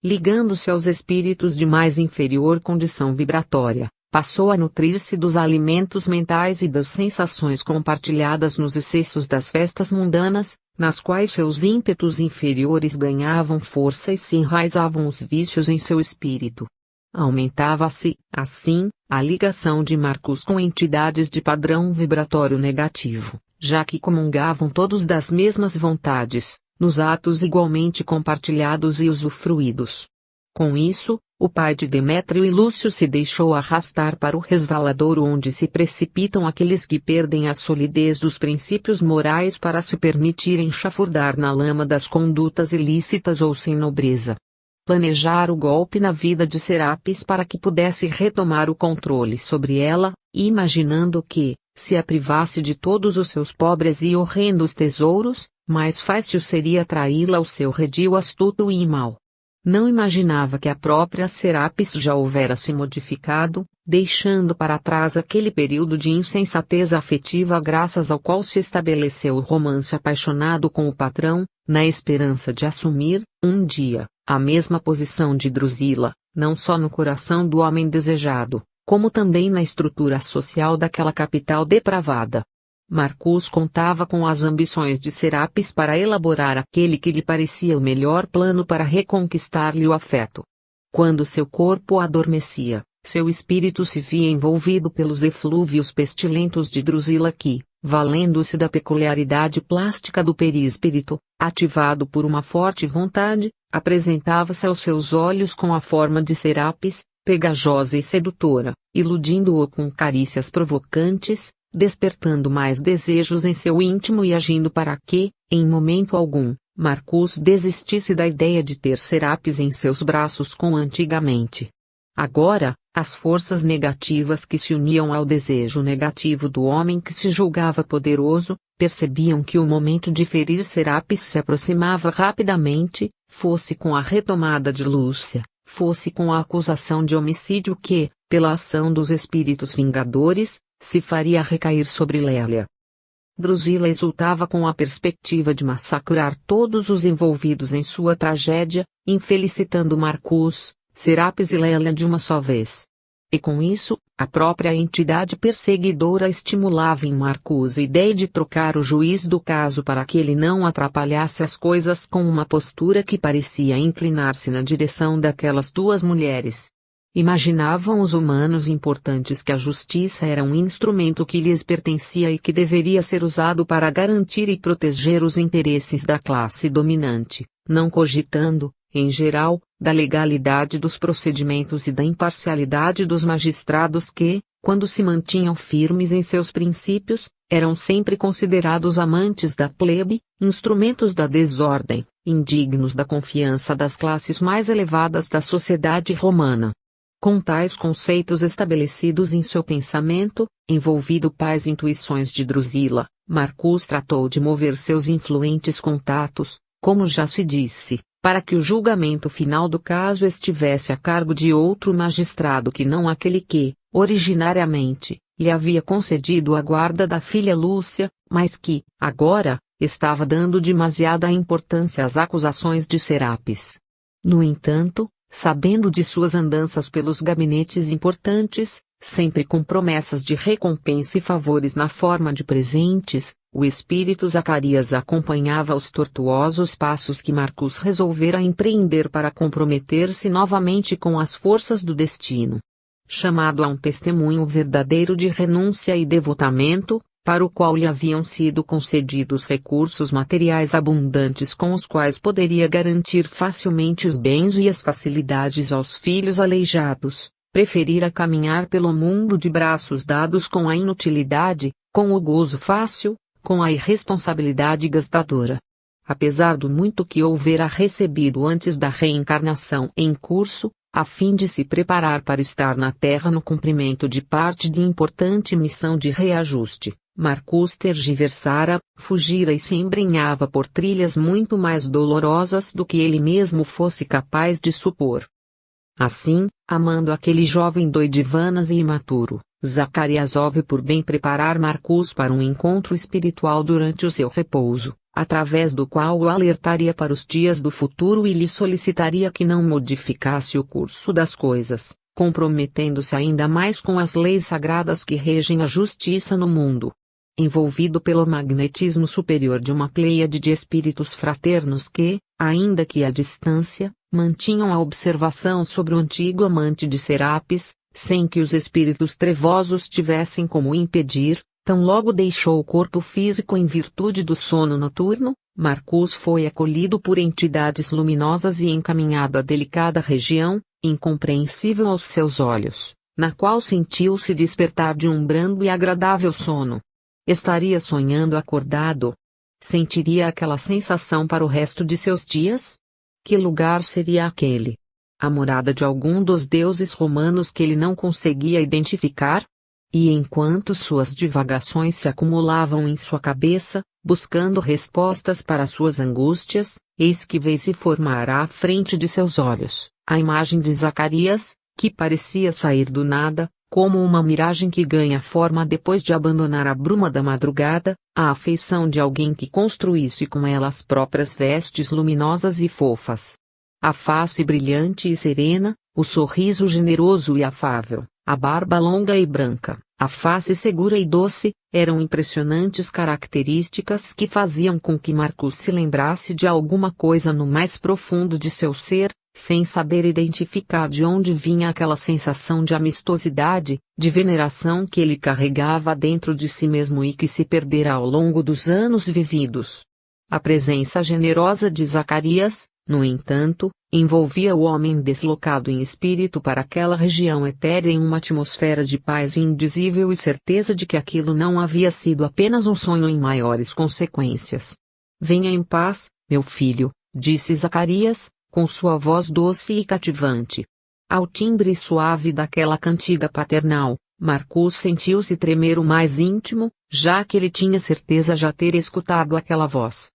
Ligando-se aos espíritos de mais inferior condição vibratória, passou a nutrir-se dos alimentos mentais e das sensações compartilhadas nos excessos das festas mundanas, nas quais seus ímpetos inferiores ganhavam força e se enraizavam os vícios em seu espírito. Aumentava-se, assim, a ligação de Marcus com entidades de padrão vibratório negativo, já que comungavam todos das mesmas vontades, nos atos igualmente compartilhados e usufruídos. Com isso, o pai de Demétrio e Lúcio se deixou arrastar para o resvaladouro onde se precipitam aqueles que perdem a solidez dos princípios morais para se permitirem chafurdar na lama das condutas ilícitas ou sem nobreza. Planejar o golpe na vida de Serapis para que pudesse retomar o controle sobre ela, imaginando que, se a privasse de todos os seus pobres e horrendos tesouros, mais fácil seria traí-la ao seu redil astuto e mau. Não imaginava que a própria Serapis já houvera se modificado, deixando para trás aquele período de insensatez afetiva graças ao qual se estabeleceu o romance apaixonado com o patrão, na esperança de assumir, um dia, a mesma posição de Drusila, não só no coração do homem desejado, como também na estrutura social daquela capital depravada. Marcus contava com as ambições de Serapis para elaborar aquele que lhe parecia o melhor plano para reconquistar-lhe o afeto. Quando seu corpo adormecia, seu espírito se via envolvido pelos eflúvios pestilentos de Drusila que, valendo-se da peculiaridade plástica do perispírito, ativado por uma forte vontade, apresentava-se aos seus olhos com a forma de Serapis, pegajosa e sedutora, iludindo-o com carícias provocantes, despertando mais desejos em seu íntimo e agindo para que, em momento algum, Marcus desistisse da ideia de ter Serapis em seus braços como antigamente. Agora, as forças negativas que se uniam ao desejo negativo do homem que se julgava poderoso, percebiam que o momento de ferir Serapis se aproximava rapidamente, fosse com a retomada de Lúcia, fosse com a acusação de homicídio que, pela ação dos espíritos vingadores, se faria recair sobre Lélia. Drusila exultava com a perspectiva de massacrar todos os envolvidos em sua tragédia, infelicitando Marcus, Serapis e Lélia de uma só vez. E com isso, a própria entidade perseguidora estimulava em Marcus a ideia de trocar o juiz do caso para que ele não atrapalhasse as coisas com uma postura que parecia inclinar-se na direção daquelas duas mulheres. Imaginavam os humanos importantes que a justiça era um instrumento que lhes pertencia e que deveria ser usado para garantir e proteger os interesses da classe dominante, não cogitando, em geral, da legalidade dos procedimentos e da imparcialidade dos magistrados que, quando se mantinham firmes em seus princípios, eram sempre considerados amantes da plebe, instrumentos da desordem, indignos da confiança das classes mais elevadas da sociedade romana. Com tais conceitos estabelecidos em seu pensamento, envolvido pais intuições de Drusila, Marcus tratou de mover seus influentes contatos, como já se disse, para que o julgamento final do caso estivesse a cargo de outro magistrado que não aquele que, originariamente, lhe havia concedido a guarda da filha Lúcia, mas que, agora, estava dando demasiada importância às acusações de Serapis. No entanto, sabendo de suas andanças pelos gabinetes importantes, sempre com promessas de recompensa e favores na forma de presentes, o espírito Zacarias acompanhava os tortuosos passos que Marcus resolvera empreender para comprometer-se novamente com as forças do destino. Chamado a um testemunho verdadeiro de renúncia e devotamento, para o qual lhe haviam sido concedidos recursos materiais abundantes com os quais poderia garantir facilmente os bens e as facilidades aos filhos aleijados, preferira caminhar pelo mundo de braços dados com a inutilidade, com o gozo fácil, com a irresponsabilidade gastadora. Apesar do muito que houvera recebido antes da reencarnação em curso, a fim de se preparar para estar na Terra no cumprimento de parte de importante missão de reajuste, Marcus tergiversara, fugira e se embrenhava por trilhas muito mais dolorosas do que ele mesmo fosse capaz de supor. Assim, amando aquele jovem doidivanas e imaturo, Zacarias houve por bem preparar Marcus para um encontro espiritual durante o seu repouso, através do qual o alertaria para os dias do futuro e lhe solicitaria que não modificasse o curso das coisas, comprometendo-se ainda mais com as leis sagradas que regem a justiça no mundo. Envolvido pelo magnetismo superior de uma pleiade de espíritos fraternos que, ainda que à distância, mantinham a observação sobre o antigo amante de Serapis, sem que os espíritos trevosos tivessem como impedir, tão logo deixou o corpo físico em virtude do sono noturno, Marcus foi acolhido por entidades luminosas e encaminhado à delicada região, incompreensível aos seus olhos, na qual sentiu-se despertar de um brando e agradável sono. Estaria sonhando acordado? Sentiria aquela sensação para o resto de seus dias? Que lugar seria aquele? A morada de algum dos deuses romanos que ele não conseguia identificar? E enquanto suas divagações se acumulavam em sua cabeça, buscando respostas para suas angústias, eis que veio se formar à frente de seus olhos a imagem de Zacarias, que parecia sair do nada, como uma miragem que ganha forma depois de abandonar a bruma da madrugada, a afeição de alguém que construísse com ela as próprias vestes luminosas e fofas. A face brilhante e serena, o sorriso generoso e afável, a barba longa e branca, a face segura e doce, eram impressionantes características que faziam com que Marcus se lembrasse de alguma coisa no mais profundo de seu ser, sem saber identificar de onde vinha aquela sensação de amistosidade, de veneração que ele carregava dentro de si mesmo e que se perdera ao longo dos anos vividos. A presença generosa de Zacarias, no entanto, envolvia o homem deslocado em espírito para aquela região etérea em uma atmosfera de paz indizível e certeza de que aquilo não havia sido apenas um sonho em maiores consequências. Venha em paz, meu filho, disse Zacarias, com sua voz doce e cativante. Ao timbre suave daquela cantiga paternal, Marcus sentiu-se tremer o mais íntimo, já que ele tinha certeza já ter escutado aquela voz.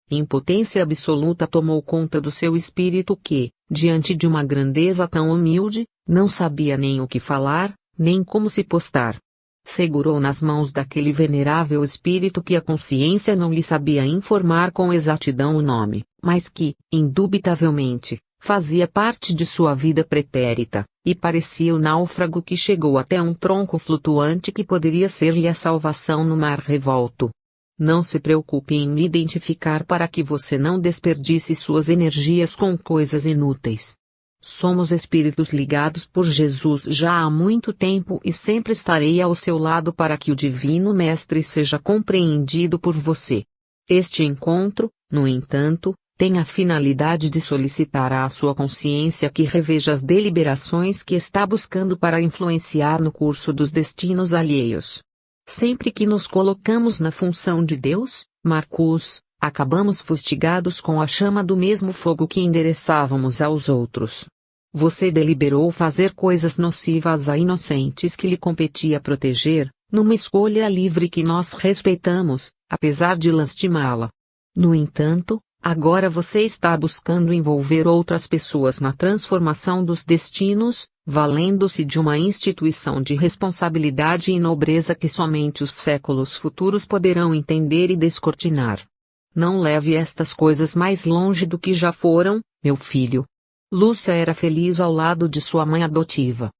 Impotência absoluta tomou conta do seu espírito que, diante de uma grandeza tão humilde, não sabia nem o que falar, nem como se postar. Segurou nas mãos daquele venerável espírito que a consciência não lhe sabia informar com exatidão o nome, mas que, indubitavelmente, fazia parte de sua vida pretérita, e parecia o náufrago que chegou até um tronco flutuante que poderia ser-lhe a salvação no mar revolto. Não se preocupe em me identificar para que você não desperdice suas energias com coisas inúteis. Somos espíritos ligados por Jesus já há muito tempo e sempre estarei ao seu lado para que o Divino Mestre seja compreendido por você. Este encontro, no entanto, tem a finalidade de solicitar à sua consciência que reveja as deliberações que está buscando para influenciar no curso dos destinos alheios. Sempre que nos colocamos na função de Deus, Marcus, acabamos fustigados com a chama do mesmo fogo que endereçávamos aos outros. Você deliberou fazer coisas nocivas a inocentes que lhe competia proteger, numa escolha livre que nós respeitamos, apesar de lastimá-la. No entanto, agora você está buscando envolver outras pessoas na transformação dos destinos, valendo-se de uma instituição de responsabilidade e nobreza que somente os séculos futuros poderão entender e descortinar. Não leve estas coisas mais longe do que já foram, meu filho. Lúcia era feliz ao lado de sua mãe adotiva.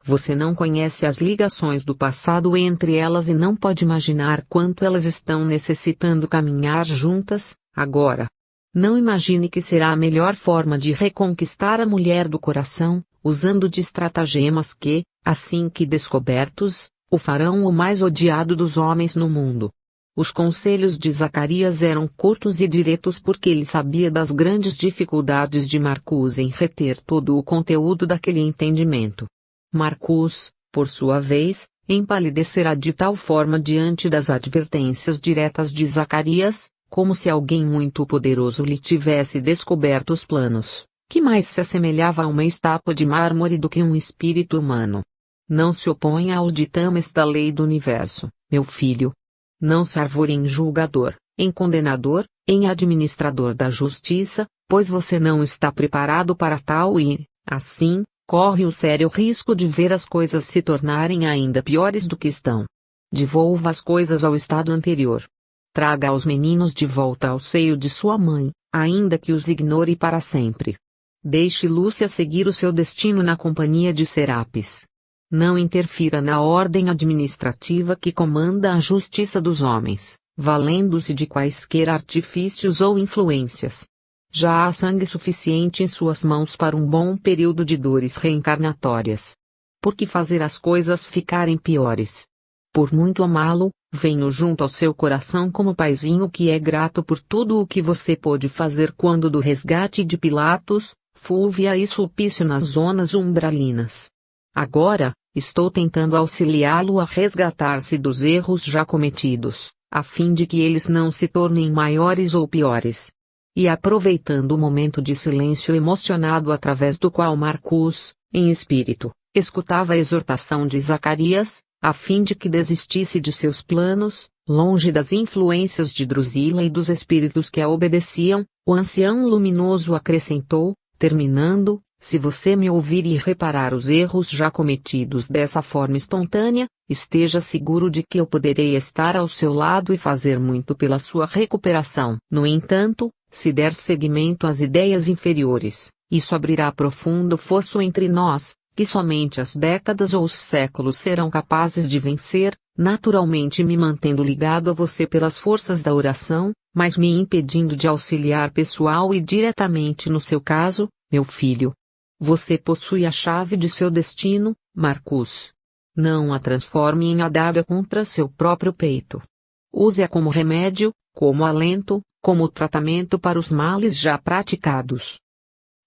Você não conhece as ligações do passado entre elas e não pode imaginar quanto elas estão necessitando caminhar juntas, agora. Não imagine que será a melhor forma de reconquistar a mulher do coração, usando de estratagemas que, assim que descobertos, o farão o mais odiado dos homens no mundo. Os conselhos de Zacarias eram curtos e diretos porque ele sabia das grandes dificuldades de Marcus em reter todo o conteúdo daquele entendimento. Marcus, por sua vez, empalidecerá de tal forma diante das advertências diretas de Zacarias, como se alguém muito poderoso lhe tivesse descoberto os planos, que mais se assemelhava a uma estátua de mármore do que um espírito humano. Não se oponha aos ditames da lei do universo, meu filho. Não se arvore em julgador, em condenador, em administrador da justiça, pois você não está preparado para tal e, assim, corre o sério risco de ver as coisas se tornarem ainda piores do que estão. Devolva as coisas ao estado anterior. Traga os meninos de volta ao seio de sua mãe, ainda que os ignore para sempre. Deixe Lúcia seguir o seu destino na companhia de Serapis. Não interfira na ordem administrativa que comanda a justiça dos homens, valendo-se de quaisquer artifícios ou influências. Já há sangue suficiente em suas mãos para um bom período de dores reencarnatórias. Por que fazer as coisas ficarem piores? Por muito amá-lo, venho junto ao seu coração como paizinho que é grato por tudo o que você pôde fazer quando do resgate de Pilatos, Fúvia e Sulpício nas zonas umbralinas. Agora, estou tentando auxiliá-lo a resgatar-se dos erros já cometidos, a fim de que eles não se tornem maiores ou piores. E aproveitando o momento de silêncio emocionado através do qual Marcus, em espírito, escutava a exortação de Zacarias, A fim de que desistisse de seus planos, longe das influências de Drusila e dos espíritos que a obedeciam, o ancião luminoso acrescentou, terminando: se você me ouvir e reparar os erros já cometidos dessa forma espontânea, esteja seguro de que eu poderei estar ao seu lado e fazer muito pela sua recuperação. No entanto, se der seguimento às ideias inferiores, isso abrirá profundo fosso entre nós, que somente as décadas ou os séculos serão capazes de vencer, naturalmente me mantendo ligado a você pelas forças da oração, mas me impedindo de auxiliar pessoal e diretamente no seu caso, meu filho. Você possui a chave de seu destino, Marcus. Não a transforme em adaga contra seu próprio peito. Use-a como remédio, como alento, como tratamento para os males já praticados.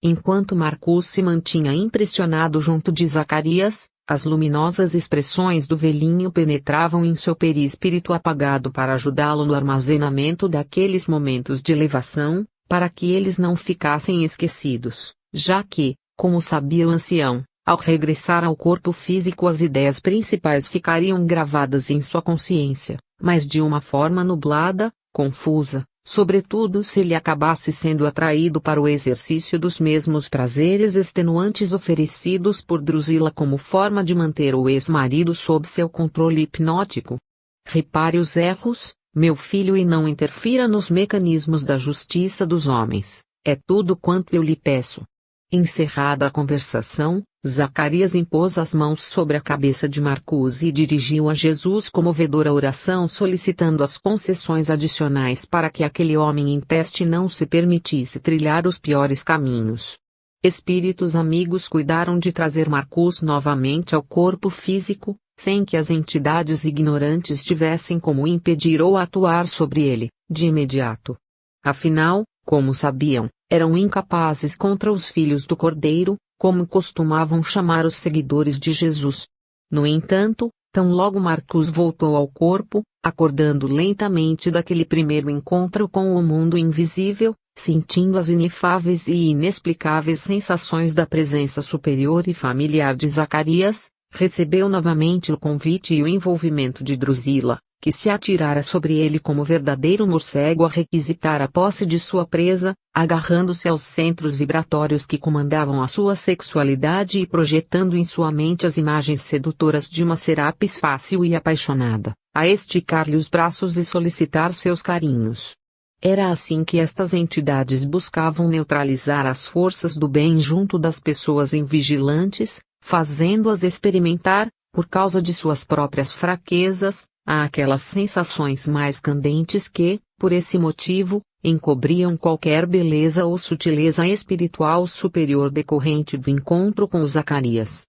Enquanto Marcus se mantinha impressionado junto de Zacarias, as luminosas expressões do velhinho penetravam em seu perispírito apagado para ajudá-lo no armazenamento daqueles momentos de elevação, para que eles não ficassem esquecidos, já que, como sabia o ancião, ao regressar ao corpo físico as ideias principais ficariam gravadas em sua consciência, mas de uma forma nublada, confusa, sobretudo se ele acabasse sendo atraído para o exercício dos mesmos prazeres extenuantes oferecidos por Drusila como forma de manter o ex-marido sob seu controle hipnótico. Repare os erros, meu filho, e não interfira nos mecanismos da justiça dos homens, é tudo quanto eu lhe peço. Encerrada a conversação, Zacarias impôs as mãos sobre a cabeça de Marcus e dirigiu a Jesus comovedora oração solicitando as concessões adicionais para que aquele homem em teste não se permitisse trilhar os piores caminhos. Espíritos amigos cuidaram de trazer Marcus novamente ao corpo físico, sem que as entidades ignorantes tivessem como impedir ou atuar sobre ele, de imediato. Afinal, como sabiam, eram incapazes contra os filhos do Cordeiro, como costumavam chamar os seguidores de Jesus. No entanto, tão logo Marcus voltou ao corpo, acordando lentamente daquele primeiro encontro com o mundo invisível, sentindo as inefáveis e inexplicáveis sensações da presença superior e familiar de Zacarias, recebeu novamente o convite e o envolvimento de Drusila, que se atirara sobre ele como verdadeiro morcego a requisitar a posse de sua presa, agarrando-se aos centros vibratórios que comandavam a sua sexualidade e projetando em sua mente as imagens sedutoras de uma Serapis fácil e apaixonada, a esticar-lhe os braços e solicitar seus carinhos. Era assim que estas entidades buscavam neutralizar as forças do bem junto das pessoas invigilantes, fazendo-as experimentar, por causa de suas próprias fraquezas, aquelas sensações mais candentes que, por esse motivo, encobriam qualquer beleza ou sutileza espiritual superior decorrente do encontro com Zacarias.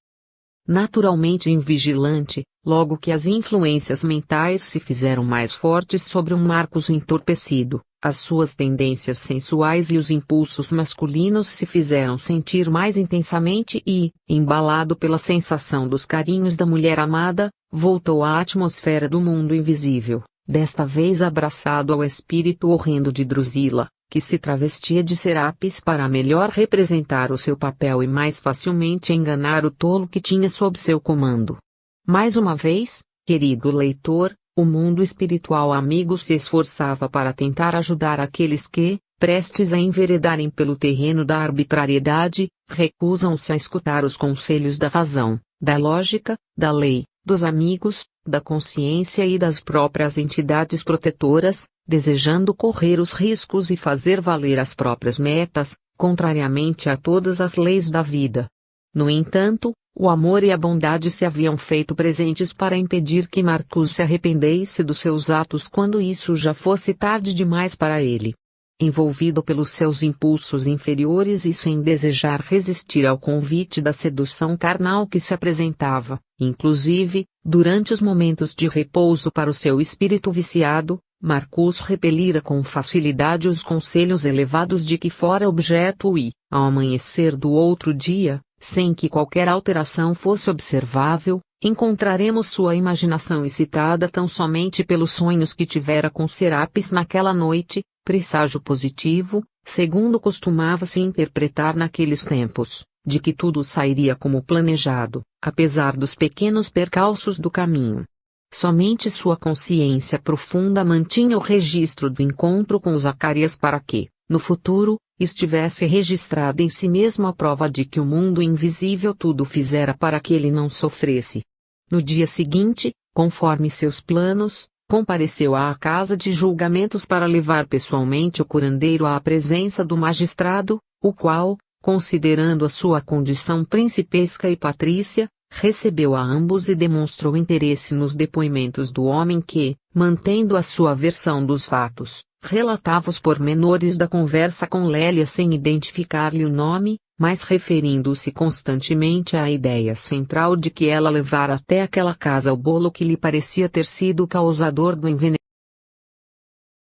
Naturalmente invigilante, logo que as influências mentais se fizeram mais fortes sobre um Marcus entorpecido, as suas tendências sensuais e os impulsos masculinos se fizeram sentir mais intensamente e, embalado pela sensação dos carinhos da mulher amada, voltou à atmosfera do mundo invisível, desta vez abraçado ao espírito horrendo de Drusila, que se travestia de Serapis para melhor representar o seu papel e mais facilmente enganar o tolo que tinha sob seu comando. Mais uma vez, querido leitor, o mundo espiritual amigo se esforçava para tentar ajudar aqueles que, prestes a enveredarem pelo terreno da arbitrariedade, recusam-se a escutar os conselhos da razão, da lógica, da lei, dos amigos, da consciência e das próprias entidades protetoras, desejando correr os riscos e fazer valer as próprias metas, contrariamente a todas as leis da vida. No entanto, o amor e a bondade se haviam feito presentes para impedir que Marcus se arrependesse dos seus atos quando isso já fosse tarde demais para ele. Envolvido pelos seus impulsos inferiores e sem desejar resistir ao convite da sedução carnal que se apresentava, inclusive, durante os momentos de repouso para o seu espírito viciado, Marcus repelira com facilidade os conselhos elevados de que fora objeto e, ao amanhecer do outro dia, sem que qualquer alteração fosse observável, encontraremos sua imaginação excitada tão somente pelos sonhos que tivera com Serapis naquela noite, presságio positivo, segundo costumava-se interpretar naqueles tempos, de que tudo sairia como planejado, apesar dos pequenos percalços do caminho. Somente sua consciência profunda mantinha o registro do encontro com Zacarias para que, no futuro, estivesse registrada em si mesmo a prova de que o mundo invisível tudo fizera para que ele não sofresse. No dia seguinte, conforme seus planos, compareceu à casa de julgamentos para levar pessoalmente o curandeiro à presença do magistrado, o qual, considerando a sua condição principesca e patrícia, recebeu a ambos e demonstrou interesse nos depoimentos do homem que, mantendo a sua versão dos fatos, relatava os pormenores da conversa com Lélia sem identificar-lhe o nome, mas referindo-se constantemente à ideia central de que ela levara até aquela casa o bolo que lhe parecia ter sido o causador do envenenamento.